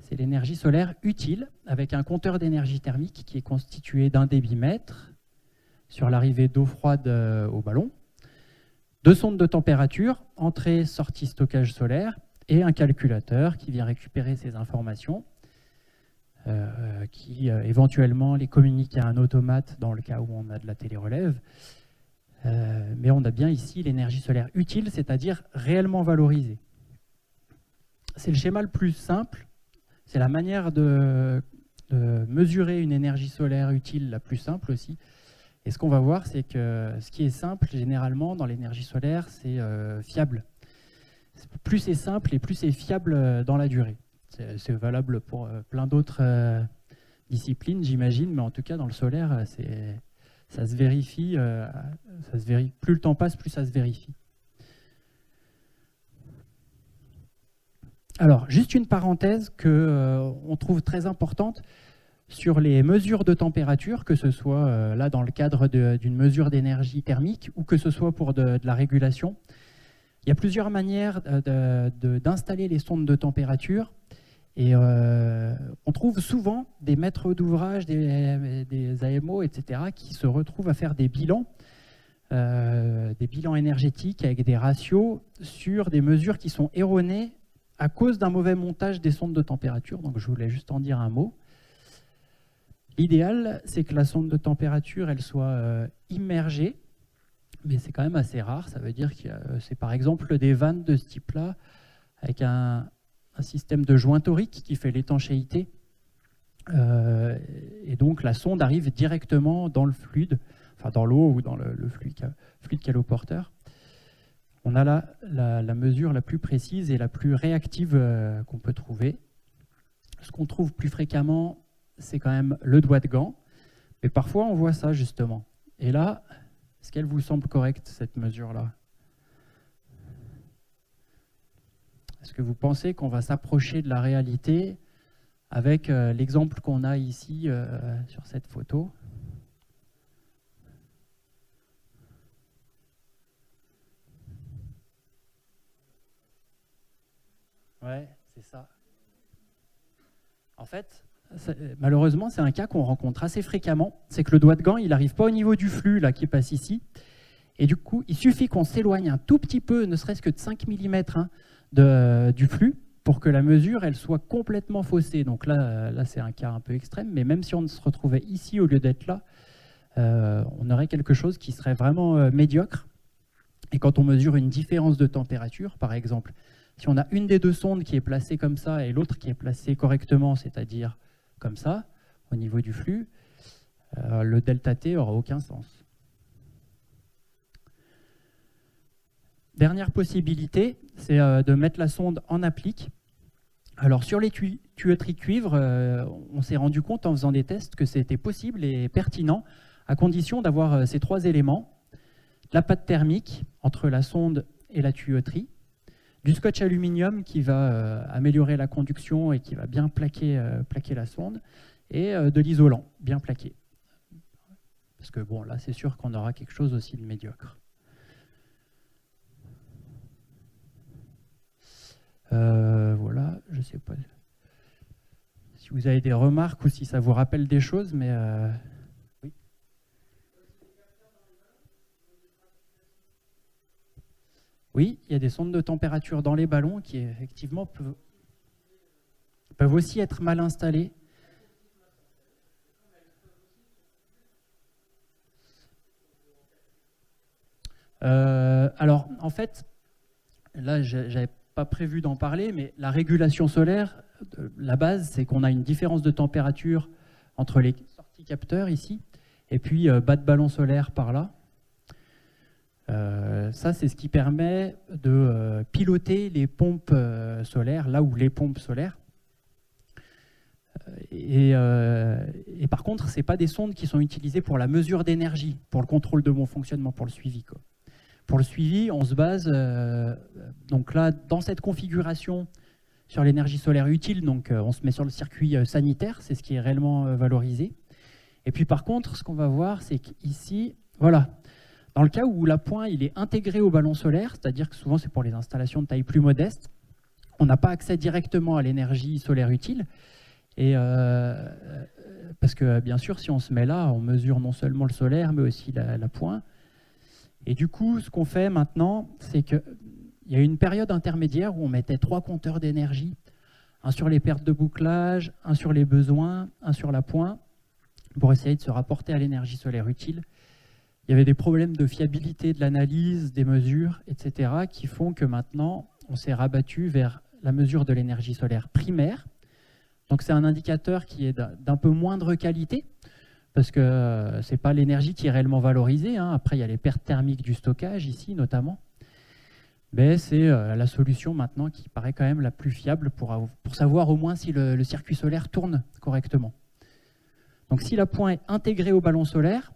c'est l'énergie solaire utile, avec un compteur d'énergie thermique qui est constitué d'un débitmètre sur l'arrivée d'eau froide au ballon, 2 sondes de température, entrée, sortie, stockage solaire, et un calculateur qui vient récupérer ces informations, qui éventuellement les communique à un automate dans le cas où on a de la télérelève. Mais on a bien ici l'énergie solaire utile, c'est-à-dire réellement valorisée. C'est le schéma le plus simple, c'est la manière de mesurer une énergie solaire utile la plus simple aussi. Et ce qu'on va voir, c'est que ce qui est simple, généralement, dans l'énergie solaire, c'est fiable. Plus c'est simple et plus c'est fiable dans la durée. C'est valable pour plein d'autres disciplines, j'imagine, mais en tout cas, dans le solaire, ça se vérifie. Plus le temps passe, plus ça se vérifie. Alors, juste une parenthèse qu'on trouve très importante sur les mesures de température, que ce soit là dans le cadre d'une mesure d'énergie thermique ou que ce soit pour de la régulation. Il y a plusieurs manières d'installer les sondes de température et on trouve souvent des maîtres d'ouvrage, des AMO, etc., qui se retrouvent à faire des bilans énergétiques avec des ratios sur des mesures qui sont erronées à cause d'un mauvais montage des sondes de température. Donc je voulais juste en dire un mot. L'idéal, c'est que la sonde de température, elle soit immergée, mais c'est quand même assez rare. Ça veut dire que c'est par exemple des vannes de ce type-là, avec un système de joint torique qui fait l'étanchéité. Et donc la sonde arrive directement dans le fluide, enfin dans l'eau ou dans le fluide caloporteur. On a là la mesure la plus précise et la plus réactive qu'on peut trouver. Ce qu'on trouve plus fréquemment, c'est quand même le doigt de gant. Mais parfois, on voit ça, justement. Et là, est-ce qu'elle vous semble correcte, cette mesure-là? Est-ce que vous pensez qu'on va s'approcher de la réalité avec l'exemple qu'on a ici sur cette photo? Ouais, c'est ça. En fait, malheureusement, c'est un cas qu'on rencontre assez fréquemment. C'est que le doigt de gant, il n'arrive pas au niveau du flux là, qui passe ici. Et du coup, il suffit qu'on s'éloigne un tout petit peu, ne serait-ce que de 5 mm du flux, pour que la mesure elle soit complètement faussée. Donc là c'est un cas un peu extrême, mais même si on se retrouvait ici au lieu d'être là, on aurait quelque chose qui serait vraiment médiocre. Et quand on mesure une différence de température, par exemple, si on a une des deux sondes qui est placée comme ça et l'autre qui est placée correctement, c'est-à-dire comme ça, au niveau du flux, le delta T n'aura aucun sens. Dernière possibilité, c'est de mettre la sonde en applique. Alors sur les tuyauteries cuivre, on s'est rendu compte en faisant des tests que c'était possible et pertinent, à condition d'avoir ces 3 éléments: la pâte thermique entre la sonde et la tuyauterie, du scotch aluminium qui va améliorer la conduction et qui va bien plaquer la sonde, et de l'isolant bien plaqué. Parce que bon, là c'est sûr qu'on aura quelque chose aussi de médiocre. Voilà, je ne sais pas si vous avez des remarques ou si ça vous rappelle des choses, mais oui. Oui, il y a des sondes de température dans les ballons qui effectivement peuvent aussi être mal installées. Alors, en fait, là, j'avais pas prévu d'en parler, mais la régulation solaire, la base, c'est qu'on a une différence de température entre les sorties capteurs ici, et puis bas de ballon solaire par là. Ça, c'est ce qui permet de piloter les pompes solaires, là où les pompes solaires. Et par contre, ce n'est pas des sondes qui sont utilisées pour la mesure d'énergie, pour le contrôle de bon fonctionnement, pour le suivi, quoi. Pour le suivi, on se base, donc là, dans cette configuration, sur l'énergie solaire utile, donc on se met sur le circuit sanitaire, c'est ce qui est réellement valorisé. Et puis par contre, ce qu'on va voir, c'est qu'ici, voilà, dans le cas où l'appoint il est intégré au ballon solaire, c'est-à-dire que souvent c'est pour les installations de taille plus modeste, on n'a pas accès directement à l'énergie solaire utile. Et parce que bien sûr, si on se met là, on mesure non seulement le solaire, mais aussi l'appoint. Et du coup, ce qu'on fait maintenant, c'est qu'il y a une période intermédiaire où on mettait 3 compteurs d'énergie, un sur les pertes de bouclage, un sur les besoins, un sur l'appoint, pour essayer de se rapporter à l'énergie solaire utile. Il y avait des problèmes de fiabilité de l'analyse, des mesures, etc., qui font que maintenant, on s'est rabattu vers la mesure de l'énergie solaire primaire. Donc c'est un indicateur qui est d'un peu moindre qualité, parce que ce n'est pas l'énergie qui est réellement valorisée, hein. Après, il y a les pertes thermiques du stockage, ici notamment. Mais c'est la solution maintenant qui paraît quand même la plus fiable pour savoir au moins si le circuit solaire tourne correctement. Donc si l'appoint est intégré au ballon solaire,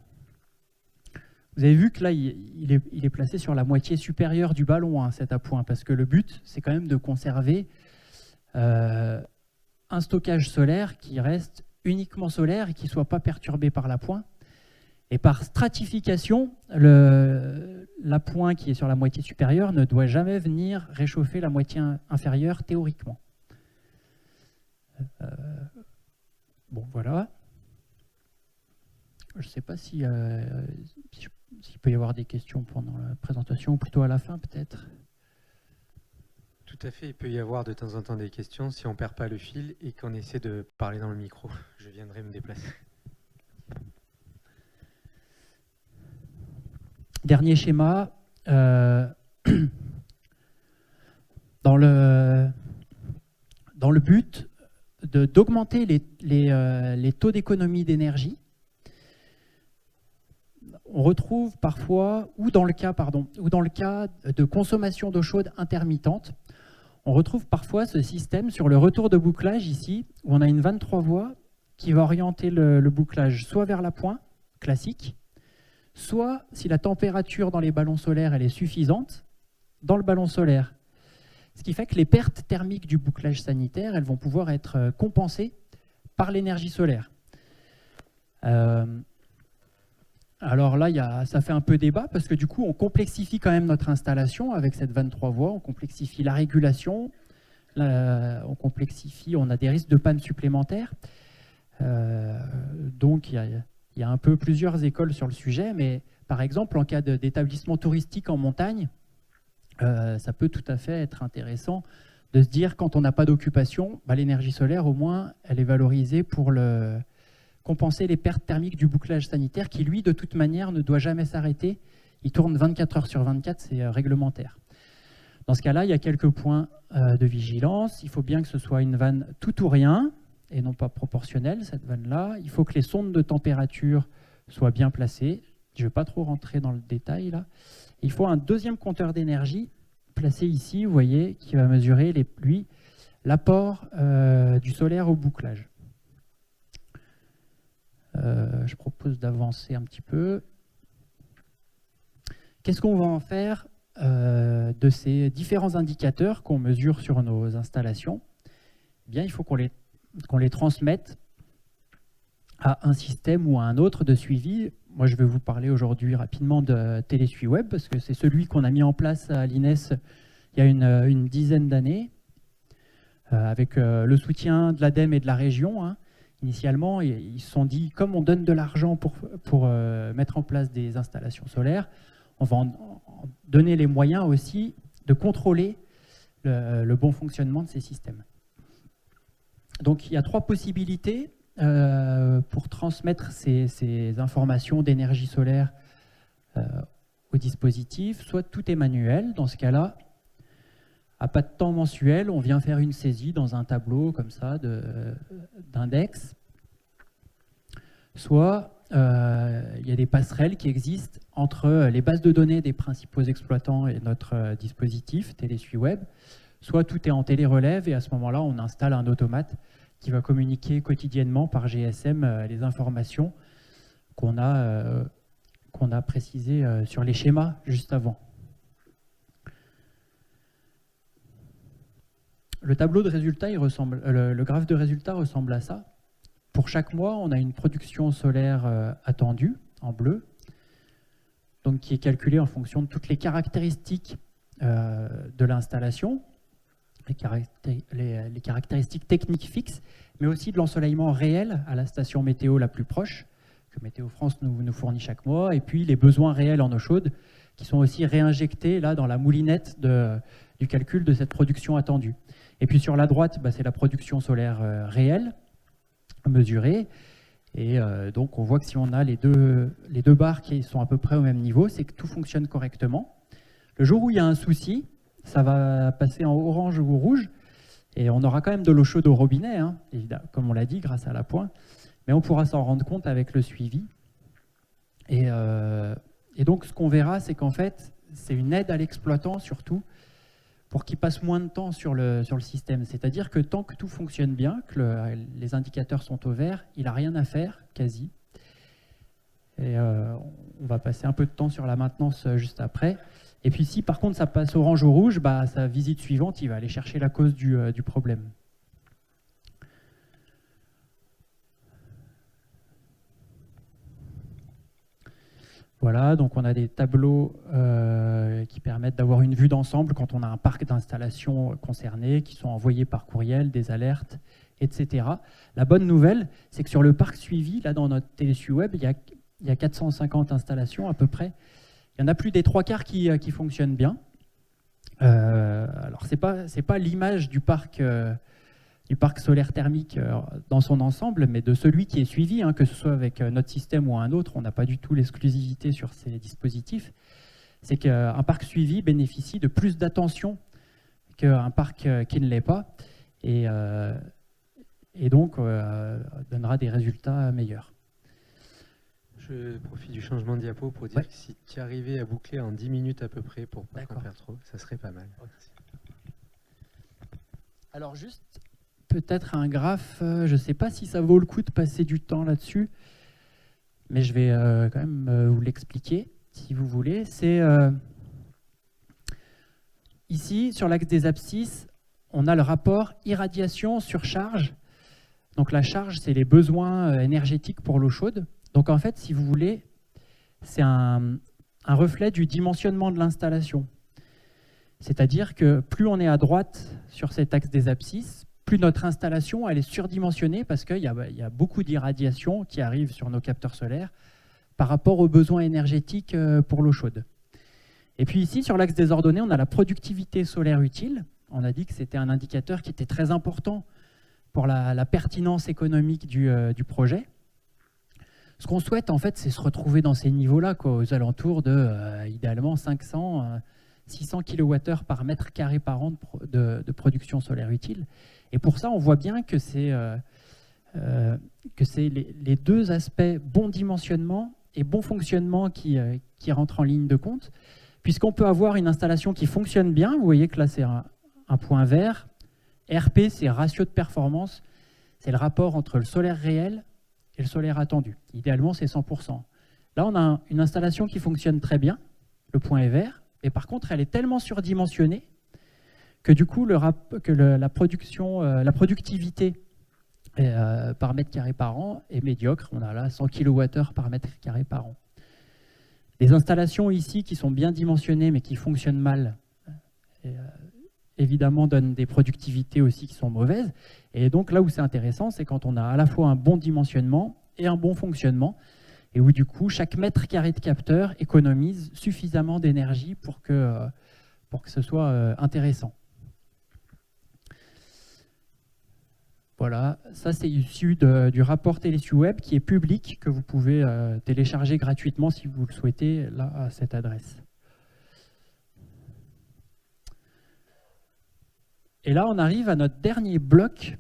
vous avez vu que là, il est placé sur la moitié supérieure du ballon, hein, cet appoint, parce que le but, c'est quand même de conserver un stockage solaire qui reste uniquement solaire et qui ne soit pas perturbé par l'appoint. Et par stratification, l'appoint qui est sur la moitié supérieure ne doit jamais venir réchauffer la moitié inférieure théoriquement. Bon, voilà. Je ne sais pas s'il peut y avoir des questions pendant la présentation, ou plutôt à la fin peut-être. Tout à fait, il peut y avoir de temps en temps des questions si on ne perd pas le fil et qu'on essaie de parler dans le micro. Je viendrai me déplacer. Dernier schéma. Dans le but d'augmenter les taux d'économie d'énergie, on retrouve parfois, ou dans le cas de consommation d'eau chaude intermittente, on retrouve parfois ce système sur le retour de bouclage ici, où on a une 23 voies qui va orienter le bouclage soit vers l'appoint classique, soit, si la température dans les ballons solaires elle est suffisante, dans le ballon solaire. Ce qui fait que les pertes thermiques du bouclage sanitaire, elles vont pouvoir être compensées par l'énergie solaire. Alors là, ça fait un peu débat parce que du coup, on complexifie quand même notre installation avec cette 23 voies, on complexifie la régulation, on a des risques de panne supplémentaires. Donc, il y a un peu plusieurs écoles sur le sujet, mais par exemple, en cas d'établissement touristique en montagne, ça peut tout à fait être intéressant de se dire, quand on n'a pas d'occupation, l'énergie solaire, au moins, elle est valorisée pour compenser les pertes thermiques du bouclage sanitaire qui, lui, de toute manière, ne doit jamais s'arrêter. Il tourne 24 heures sur 24, c'est réglementaire. Dans ce cas-là, il y a quelques points de vigilance. Il faut bien que ce soit une vanne tout ou rien, et non pas proportionnelle, cette vanne-là. Il faut que les sondes de température soient bien placées. Je ne vais pas trop rentrer dans le détail, là. Il faut un deuxième compteur d'énergie placé ici, vous voyez, qui va mesurer, l'apport du solaire au bouclage. Je propose d'avancer un petit peu. Qu'est-ce qu'on va en faire de ces différents indicateurs qu'on mesure sur nos installations? Eh bien, il faut qu'on les transmette à un système ou à un autre de suivi. Moi, je vais vous parler aujourd'hui rapidement de TéléSuiWeb, parce que c'est celui qu'on a mis en place à l'INES il y a une dizaine d'années, avec le soutien de l'ADEME et de la région, hein. Initialement, ils se sont dit, comme on donne de l'argent pour mettre en place des installations solaires, on va en donner les moyens aussi de contrôler le bon fonctionnement de ces systèmes. Donc il y a 3 possibilités pour transmettre ces informations d'énergie solaire au dispositif. Soit tout est manuel, dans ce cas-là, À pas de temps mensuel, on vient faire une saisie dans un tableau comme ça d'index. Soit il y a des passerelles qui existent entre les bases de données des principaux exploitants et notre dispositif TeleSuiWeb. Soit tout est en télérelève et à ce moment-là, on installe un automate qui va communiquer quotidiennement par GSM les informations qu'on a précisées sur les schémas juste avant. Le tableau de résultats, le graphe de résultats ressemble à ça. Pour chaque mois, on a une production solaire attendue, en bleu, donc qui est calculée en fonction de toutes les caractéristiques de l'installation, les caractéristiques techniques fixes, mais aussi de l'ensoleillement réel à la station météo la plus proche, que Météo France nous fournit chaque mois, et puis les besoins réels en eau chaude, qui sont aussi réinjectés là, dans la moulinette du calcul de cette production attendue. Et puis sur la droite, c'est la production solaire réelle, mesurée. Et donc on voit que si on a les deux barres qui sont à peu près au même niveau, c'est que tout fonctionne correctement. Le jour où il y a un souci, ça va passer en orange ou rouge, et on aura quand même de l'eau chaude au robinet, hein, comme on l'a dit, grâce à la pointe, mais on pourra s'en rendre compte avec le suivi. Et donc ce qu'on verra, c'est qu'en fait, c'est une aide à l'exploitant surtout, pour qu'il passe moins de temps sur le système. C'est-à-dire que tant que tout fonctionne bien, que les indicateurs sont au vert, il n'a rien à faire, quasi. Et on va passer un peu de temps sur la maintenance juste après. Et puis si par contre ça passe orange ou rouge, sa visite suivante, il va aller chercher la cause du problème. Voilà, donc on a des tableaux qui permettent d'avoir une vue d'ensemble quand on a un parc d'installations concernées, qui sont envoyés par courriel, des alertes, etc. La bonne nouvelle, c'est que sur le parc suivi, là dans notre TeleSuiWeb, il y a 450 installations à peu près. Il y en a plus des 3/4 qui fonctionnent bien. Alors c'est pas l'image du parc solaire thermique dans son ensemble, mais de celui qui est suivi, hein, que ce soit avec notre système ou un autre, on n'a pas du tout l'exclusivité sur ces dispositifs. C'est qu'un parc suivi bénéficie de plus d'attention qu'un parc qui ne l'est pas, et donc donnera des résultats meilleurs. Je profite du changement de diapo pour dire que si tu arrivais à boucler en 10 minutes à peu près pour pas en faire trop, ça serait pas mal. Alors juste peut-être un graphe, je ne sais pas si ça vaut le coup de passer du temps là-dessus, mais je vais quand même vous l'expliquer si vous voulez. C'est ici, sur l'axe des abscisses, on a le rapport irradiation sur charge. Donc la charge, c'est les besoins énergétiques pour l'eau chaude. Donc en fait, si vous voulez, c'est un reflet du dimensionnement de l'installation. C'est-à-dire que plus on est à droite sur cet axe des abscisses, plus notre installation elle est surdimensionnée parce qu'il y a beaucoup d'irradiation qui arrive sur nos capteurs solaires par rapport aux besoins énergétiques pour l'eau chaude. Et puis ici, sur l'axe des ordonnées, on a la productivité solaire utile. On a dit que c'était un indicateur qui était très important pour la pertinence économique du projet. Ce qu'on souhaite, en fait, c'est se retrouver dans ces niveaux-là, aux alentours de, idéalement, 500, 600 kWh par mètre carré par an de production solaire utile. Et pour ça, on voit bien que c'est les deux aspects, bon dimensionnement et bon fonctionnement, qui rentrent en ligne de compte, puisqu'on peut avoir une installation qui fonctionne bien. Vous voyez que là, c'est un point vert. RP, c'est ratio de performance. C'est le rapport entre le solaire réel et le solaire attendu. Idéalement, c'est 100%. Là, on a une installation qui fonctionne très bien. Le point est vert. Et par contre, elle est tellement surdimensionnée que du coup, la productivité par mètre carré par an est médiocre. On a là 100 kWh par mètre carré par an. Les installations ici qui sont bien dimensionnées mais qui fonctionnent mal, évidemment, donnent des productivités aussi qui sont mauvaises. Et donc là où c'est intéressant, c'est quand on a à la fois un bon dimensionnement et un bon fonctionnement, et où du coup, chaque mètre carré de capteur économise suffisamment d'énergie pour que ce soit intéressant. Voilà, ça c'est issu du rapport TeleSuiWeb qui est public, que vous pouvez télécharger gratuitement si vous le souhaitez, là, à cette adresse. Et là, on arrive à notre dernier bloc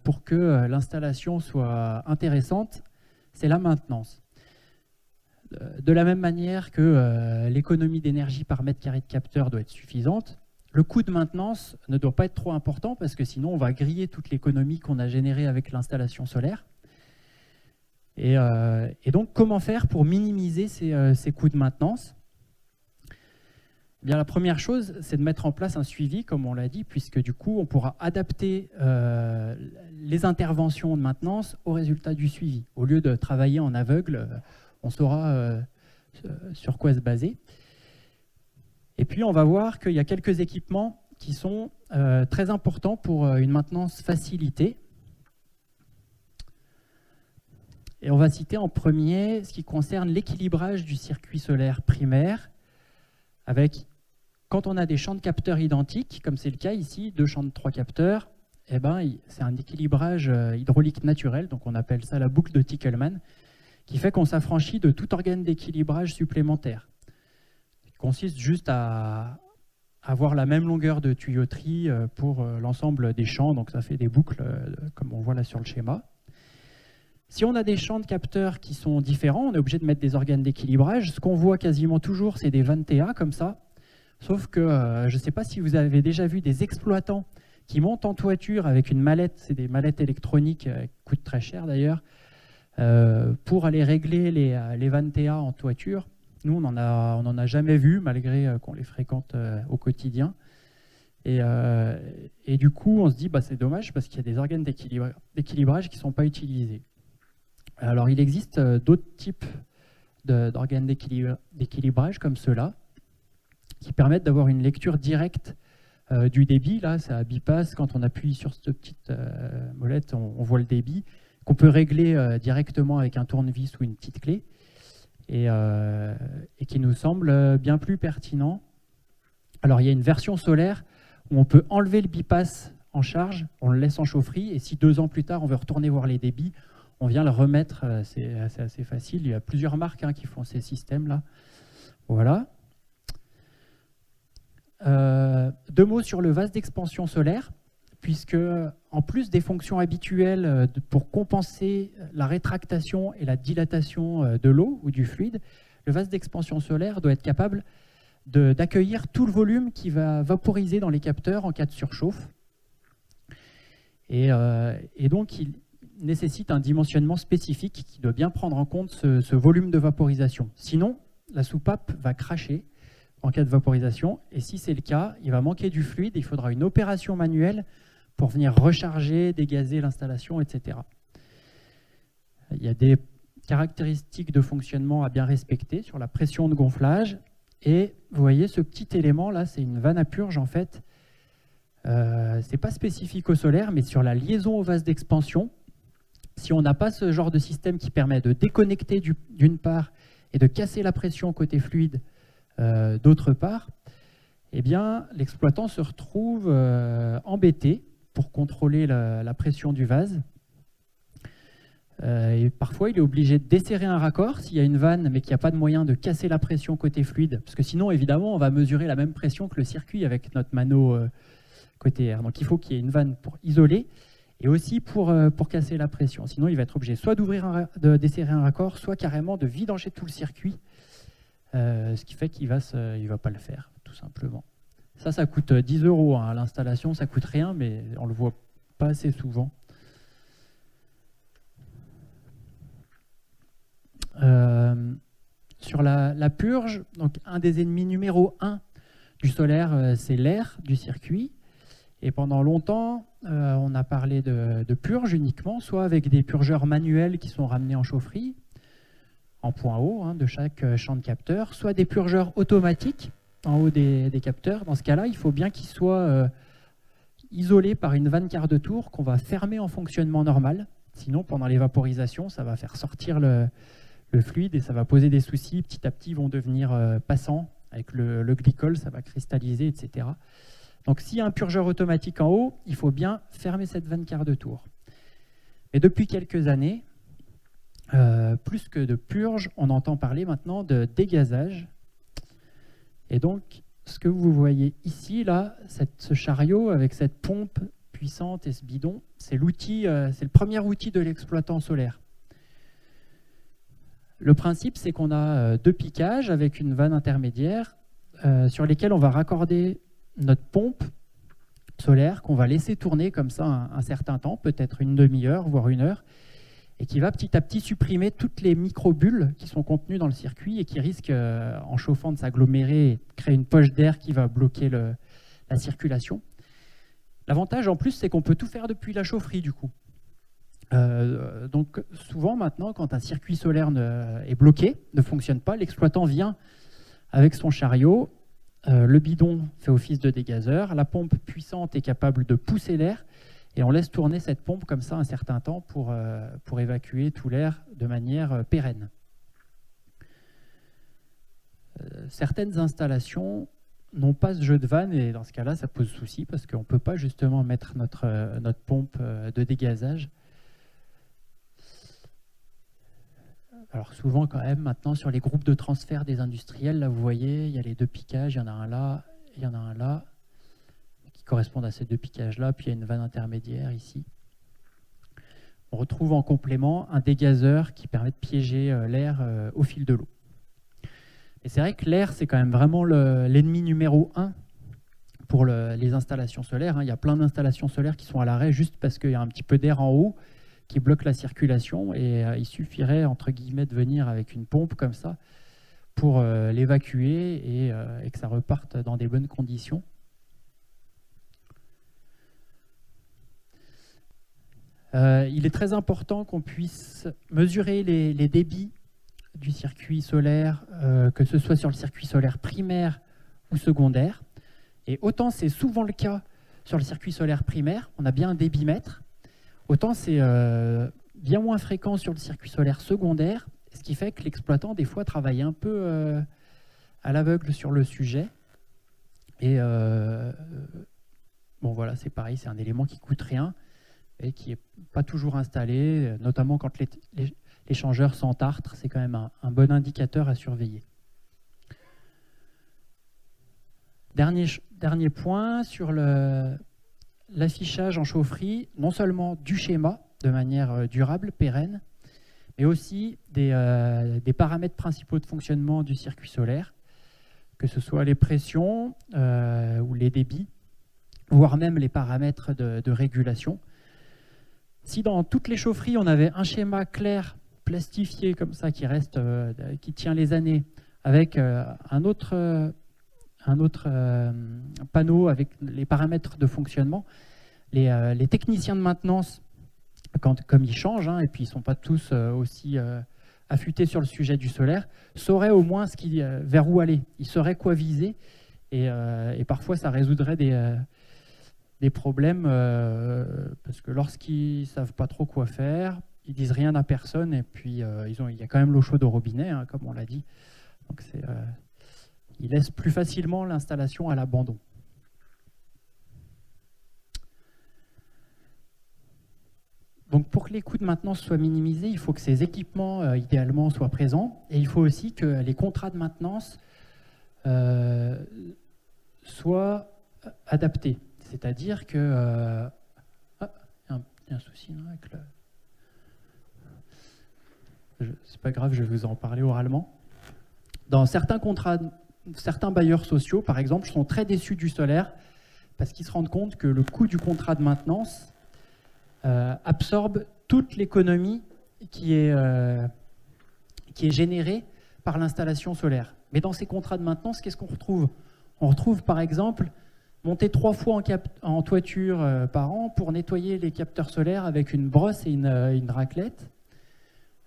pour que l'installation soit intéressante, c'est la maintenance. De la même manière que l'économie d'énergie par mètre carré de capteur doit être suffisante, le coût de maintenance ne doit pas être trop important parce que sinon on va griller toute l'économie qu'on a générée avec l'installation solaire. Et donc comment faire pour minimiser ces coûts de maintenance? Eh bien, la première chose, c'est de mettre en place un suivi, comme on l'a dit, puisque du coup on pourra adapter les interventions de maintenance aux résultats du suivi. Au lieu de travailler en aveugle, on saura sur quoi se baser. Et puis, on va voir qu'il y a quelques équipements qui sont très importants pour une maintenance facilitée. Et on va citer en premier ce qui concerne l'équilibrage du circuit solaire primaire, avec, quand on a des champs de capteurs identiques, comme c'est le cas ici, 2 champs de 3 capteurs, eh ben, c'est un équilibrage hydraulique naturel, donc on appelle ça la boucle de Tickelmann, qui fait qu'on s'affranchit de tout organe d'équilibrage supplémentaire. Il consiste juste à avoir la même longueur de tuyauterie pour l'ensemble des champs, donc ça fait des boucles comme on voit là sur le schéma. Si on a des champs de capteurs qui sont différents, on est obligé de mettre des organes d'équilibrage. Ce qu'on voit quasiment toujours, c'est des vantea comme ça, sauf que je ne sais pas si vous avez déjà vu des exploitants qui montent en toiture avec une mallette, c'est des mallettes électroniques qui coûtent très cher d'ailleurs, pour aller régler les vantea en toiture. Nous, on n'en a jamais vu, malgré qu'on les fréquente au quotidien. Et du coup, on se dit, bah, c'est dommage parce qu'il y a des organes d'équilibrage qui ne sont pas utilisés. Alors, il existe d'autres types d'organes d'équilibrage comme ceux-là, qui permettent d'avoir une lecture directe du débit. Là, ça bipasse. Quand on appuie sur cette petite molette, on voit le débit, qu'on peut régler directement avec un tournevis ou une petite clé, et qui nous semble bien plus pertinent. Alors, il y a une version solaire où on peut enlever le bipass en charge, on le laisse en chaufferie, et si 2 ans plus tard, on veut retourner voir les débits, on vient le remettre, c'est assez facile. Il y a plusieurs marques qui font ces systèmes-là. Voilà. 2 mots sur le vase d'expansion solaire, puisque en plus des fonctions habituelles pour compenser la rétractation et la dilatation de l'eau ou du fluide, le vase d'expansion solaire doit être capable d'accueillir tout le volume qui va vaporiser dans les capteurs en cas de surchauffe. Et donc, il nécessite un dimensionnement spécifique qui doit bien prendre en compte ce volume de vaporisation. Sinon, la soupape va cracher en cas de vaporisation, et si c'est le cas, il va manquer du fluide, il faudra une opération manuelle pour venir recharger, dégazer l'installation, etc. Il y a des caractéristiques de fonctionnement à bien respecter sur la pression de gonflage, et vous voyez ce petit élément là, c'est une vanne à purge en fait. C'est pas spécifique au solaire, mais sur la liaison au vase d'expansion, si on n'a pas ce genre de système qui permet de déconnecter d'une part et de casser la pression côté fluide d'autre part, eh bien l'exploitant se retrouve embêté pour contrôler la pression du vase. Et parfois, il est obligé de desserrer un raccord s'il y a une vanne, mais qu'il n'y a pas de moyen de casser la pression côté fluide, parce que sinon, évidemment, on va mesurer la même pression que le circuit avec notre mano côté air. Donc, il faut qu'il y ait une vanne pour isoler et aussi pour casser la pression. Sinon, il va être obligé soit de desserrer un raccord, soit carrément de vidanger tout le circuit, ce qui fait qu'il ne va pas le faire, tout simplement. Ça coûte 10 € à l'installation, ça coûte rien, mais on ne le voit pas assez souvent. Sur la purge, donc un des ennemis numéro 1 du solaire, c'est l'air du circuit. Et pendant longtemps, on a parlé de purge uniquement, soit avec des purgeurs manuels qui sont ramenés en chaufferie, en point haut de chaque champ de capteur, soit des purgeurs automatiques en haut des capteurs. Dans ce cas-là, il faut bien qu'ils soient isolés par une vanne quart de tour qu'on va fermer en fonctionnement normal. Sinon, pendant les vaporisations, ça va faire sortir le fluide et ça va poser des soucis. Petit à petit, ils vont devenir passants. Avec le glycol, ça va cristalliser, etc. Donc, s'il y a un purgeur automatique en haut, il faut bien fermer cette vanne quart de tour. Mais depuis quelques années, plus que de purge, on entend parler maintenant de dégazage. Et donc, ce que vous voyez ici, là, ce chariot avec cette pompe puissante et ce bidon, c'est le premier outil de l'exploitant solaire. Le principe, c'est qu'on a 2 piquages avec une vanne intermédiaire sur lesquels on va raccorder notre pompe solaire qu'on va laisser tourner comme ça un certain temps, peut-être une demi-heure, voire 1 heure, et qui va petit à petit supprimer toutes les micro-bulles qui sont contenues dans le circuit et qui risquent, en chauffant, de s'agglomérer et de créer une poche d'air qui va bloquer la circulation. L'avantage en plus, c'est qu'on peut tout faire depuis la chaufferie du coup. Donc souvent maintenant, quand un circuit solaire est bloqué, ne fonctionne pas, l'exploitant vient avec son chariot, le bidon fait office de dégazeur, la pompe puissante est capable de pousser l'air, et on laisse tourner cette pompe comme ça un certain temps pour évacuer tout l'air de manière pérenne. Certaines installations n'ont pas ce jeu de vanne, et dans ce cas-là, ça pose souci, parce qu'on ne peut pas justement mettre notre pompe de dégazage. Alors souvent quand même, maintenant, sur les groupes de transfert des industriels, là vous voyez, il y a les 2 piquages, il y en a un là, il y en a un là, qui correspondent à ces 2 piquages-là, puis il y a une vanne intermédiaire ici. On retrouve en complément un dégazeur qui permet de piéger l'air au fil de l'eau. Et c'est vrai que l'air, c'est quand même vraiment l'ennemi numéro 1 pour les installations solaires. Il y a plein d'installations solaires qui sont à l'arrêt juste parce qu'il y a un petit peu d'air en haut qui bloque la circulation, et il suffirait, entre guillemets, de venir avec une pompe comme ça pour l'évacuer et que ça reparte dans des bonnes conditions. Il est très important qu'on puisse mesurer les débits du circuit solaire, que ce soit sur le circuit solaire primaire ou secondaire. Et autant c'est souvent le cas sur le circuit solaire primaire, on a bien un débitmètre, autant c'est bien moins fréquent sur le circuit solaire secondaire, ce qui fait que l'exploitant, des fois, travaille un peu à l'aveugle sur le sujet. Et bon, voilà, c'est pareil, c'est un élément qui coûte rien et qui n'est pas toujours installé, notamment quand l'échangeur s'entartre, c'est quand même un bon indicateur à surveiller. Dernier point sur l'affichage en chaufferie, non seulement du schéma de manière durable, pérenne, mais aussi des paramètres principaux de fonctionnement du circuit solaire, que ce soit les pressions ou les débits, voire même les paramètres de régulation. Si dans toutes les chaufferies, on avait un schéma clair, plastifié comme ça, qui tient les années, avec un autre panneau avec les paramètres de fonctionnement, les techniciens de maintenance, comme ils changent, et puis ils ne sont pas tous aussi affûtés sur le sujet du solaire, sauraient au moins vers où aller, ils sauraient quoi viser, et parfois ça résoudrait des problèmes, parce que lorsqu'ils ne savent pas trop quoi faire, ils disent rien à personne, et puis il y a quand même l'eau chaude au robinet, comme on l'a dit. Donc ils laissent plus facilement l'installation à l'abandon. Donc pour que les coûts de maintenance soient minimisés, il faut que ces équipements, idéalement, soient présents, et il faut aussi que les contrats de maintenance soient adaptés. C'est-à-dire que... il y a un souci là, avec le... C'est pas grave, je vais vous en parler oralement. Dans certains contrats, certains bailleurs sociaux, par exemple, sont très déçus du solaire parce qu'ils se rendent compte que le coût du contrat de maintenance absorbe toute l'économie qui est générée par l'installation solaire. Mais dans ces contrats de maintenance, qu'est-ce qu'on retrouve? On retrouve par exemple monter 3 fois en toiture par an pour nettoyer les capteurs solaires avec une brosse et une raclette.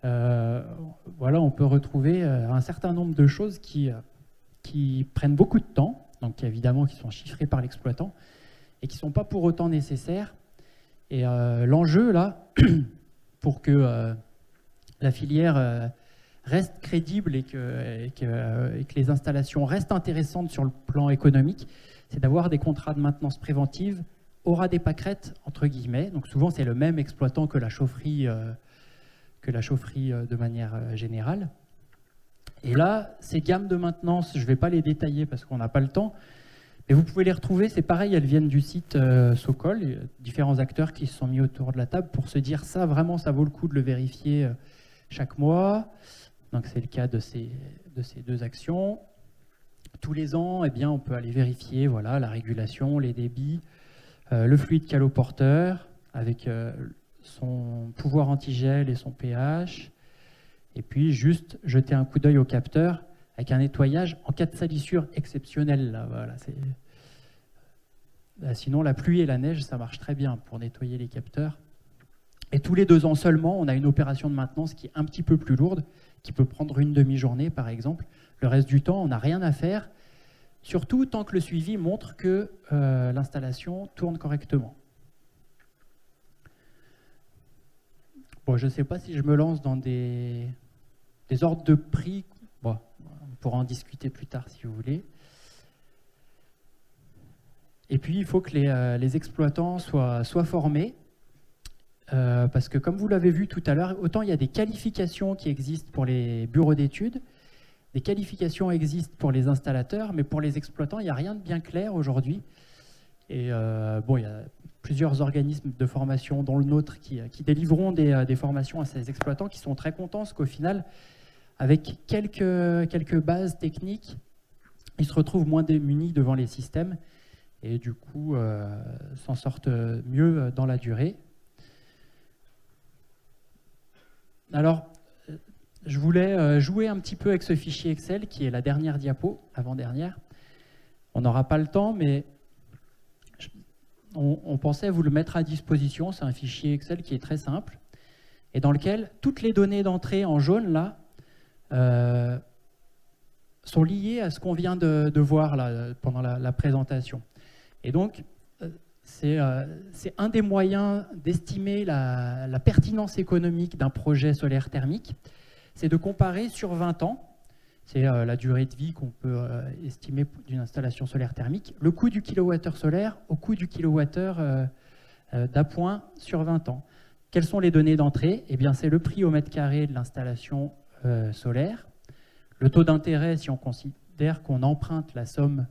Voilà, on peut retrouver un certain nombre de choses qui prennent beaucoup de temps, donc évidemment qui sont chiffrées par l'exploitant, et qui ne sont pas pour autant nécessaires. Et l'enjeu, là, pour que la filière reste crédible et que les installations restent intéressantes sur le plan économique, c'est d'avoir des contrats de maintenance préventive au ras des pâquerettes, entre guillemets. Donc souvent, c'est le même exploitant que la chaufferie de manière générale. Et là, ces gammes de maintenance, je ne vais pas les détailler parce qu'on n'a pas le temps, mais vous pouvez les retrouver, c'est pareil, elles viennent du site Sokol, il y a différents acteurs qui se sont mis autour de la table pour se dire ça, vraiment, ça vaut le coup de le vérifier chaque mois. Donc c'est le cas de ces deux actions. Tous les ans, eh bien, on peut aller vérifier voilà, la régulation, les débits, le fluide caloporteur avec son pouvoir antigel et son pH. Et puis juste jeter un coup d'œil au capteur avec un nettoyage en cas de salissure exceptionnelle. Là, voilà, sinon, la pluie et la neige, ça marche très bien pour nettoyer les capteurs. Et tous les 2 ans seulement, on a une opération de maintenance qui est un petit peu plus lourde, qui peut prendre une demi-journée par exemple. Le reste du temps, on n'a rien à faire, surtout tant que le suivi montre que l'installation tourne correctement. Bon, je ne sais pas si je me lance dans des ordres de prix. Bon, on pourra en discuter plus tard si vous voulez. Et puis, il faut que les exploitants soient formés. Parce que comme vous l'avez vu tout à l'heure, autant il y a des qualifications qui existent pour les bureaux d'études, des qualifications existent pour les installateurs, mais pour les exploitants, il n'y a rien de bien clair aujourd'hui. Et bon, il y a plusieurs organismes de formation, dont le nôtre, qui délivreront des formations à ces exploitants qui sont très contents, parce qu'au final, avec quelques bases techniques, ils se retrouvent moins démunis devant les systèmes et du coup s'en sortent mieux dans la durée. Alors, je voulais jouer un petit peu avec ce fichier Excel qui est la dernière diapo, avant-dernière. On n'aura pas le temps, mais on pensait vous le mettre à disposition. C'est un fichier Excel qui est très simple et dans lequel toutes les données d'entrée en jaune là sont liées à ce qu'on vient de voir là, pendant la présentation. Et donc, c'est un des moyens d'estimer la pertinence économique d'un projet solaire thermique, c'est de comparer sur 20 ans, c'est la durée de vie qu'on peut estimer d'une installation solaire thermique, le coût du kilowattheure solaire au coût du kilowattheure d'appoint sur 20 ans. Quelles sont les données d'entrée? Eh bien, c'est le prix au mètre carré de l'installation solaire, le taux d'intérêt si on considère qu'on emprunte la somme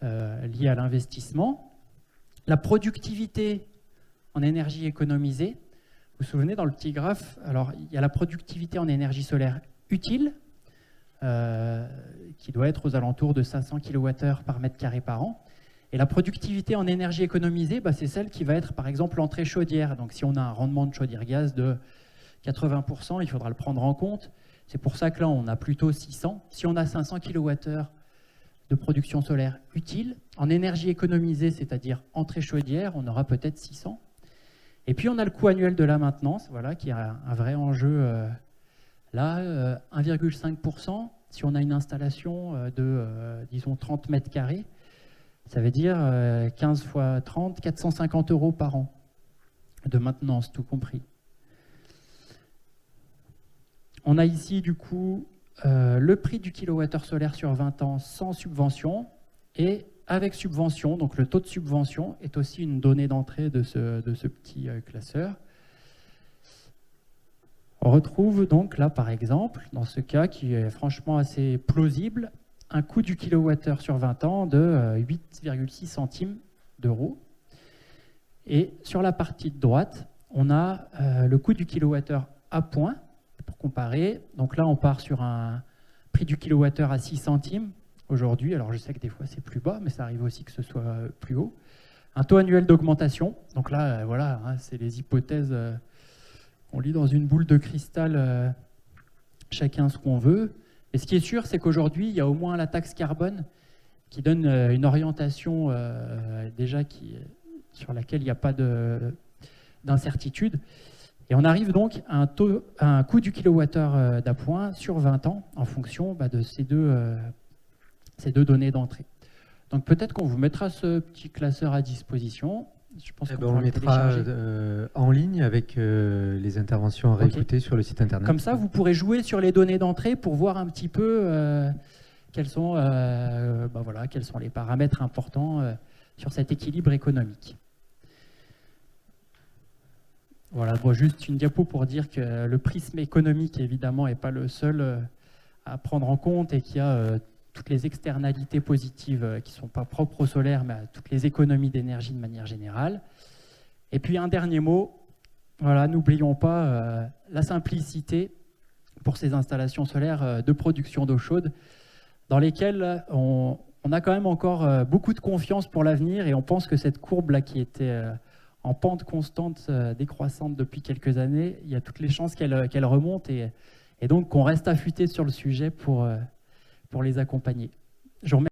liée à l'investissement, la productivité en énergie économisée. Vous vous souvenez, dans le petit graphe, alors il y a la productivité en énergie solaire utile, qui doit être aux alentours de 500 kWh par mètre carré par an. Et la productivité en énergie économisée, bah, c'est celle qui va être, par exemple, l'entrée chaudière. Donc si on a un rendement de chaudière gaz de 80%, il faudra le prendre en compte. C'est pour ça que là, on a plutôt 600. Si on a 500 kWh de production solaire utile, en énergie économisée, c'est-à-dire entrée chaudière, on aura peut-être 600. Et puis on a le coût annuel de la maintenance, voilà, qui est un vrai enjeu. Là, 1,5%, si on a une installation de, disons, 30 mètres carrés, ça veut dire 15 fois 30, 450 € par an de maintenance, tout compris. On a ici, du coup, le prix du kilowattheure solaire sur 20 ans sans subvention et avec subvention. Donc le taux de subvention est aussi une donnée d'entrée de ce petit classeur. On retrouve donc là, par exemple, dans ce cas qui est franchement assez plausible, un coût du kilowattheure sur 20 ans de 8,6 centimes d'euros. Et sur la partie de droite, on a le coût du kilowattheure à point, pour comparer. Donc là, on part sur un prix du kilowattheure à 6 centimes aujourd'hui. Alors je sais que des fois c'est plus bas, mais ça arrive aussi que ce soit plus haut. Un taux annuel d'augmentation. Donc là, voilà, hein, c'est les hypothèses. On lit dans une boule de cristal chacun ce qu'on veut. Et ce qui est sûr, c'est qu'aujourd'hui, il y a au moins la taxe carbone qui donne une orientation déjà sur laquelle il n'y a pas d'incertitude. Et on arrive donc à un coût du kilowattheure d'appoint sur 20 ans en fonction de ces deux données d'entrée. Donc peut-être qu'on vous mettra ce petit classeur à disposition. Je pense on le mettra en ligne avec les interventions à réécouter sur le site internet. Comme ça, vous pourrez jouer sur les données d'entrée pour voir un petit peu quels sont les paramètres importants sur cet équilibre économique. Voilà, bon, juste une diapo pour dire que le prisme économique, évidemment, n'est pas le seul à prendre en compte et qui a toutes les externalités positives qui ne sont pas propres au solaire, mais à toutes les économies d'énergie de manière générale. Et puis un dernier mot, voilà, n'oublions pas la simplicité pour ces installations solaires de production d'eau chaude, dans lesquelles on a quand même encore beaucoup de confiance pour l'avenir, et on pense que cette courbe là qui était en pente constante décroissante depuis quelques années, il y a toutes les chances qu'elle remonte, et donc qu'on reste affûté sur le sujet pour les accompagner. Je vous remercie.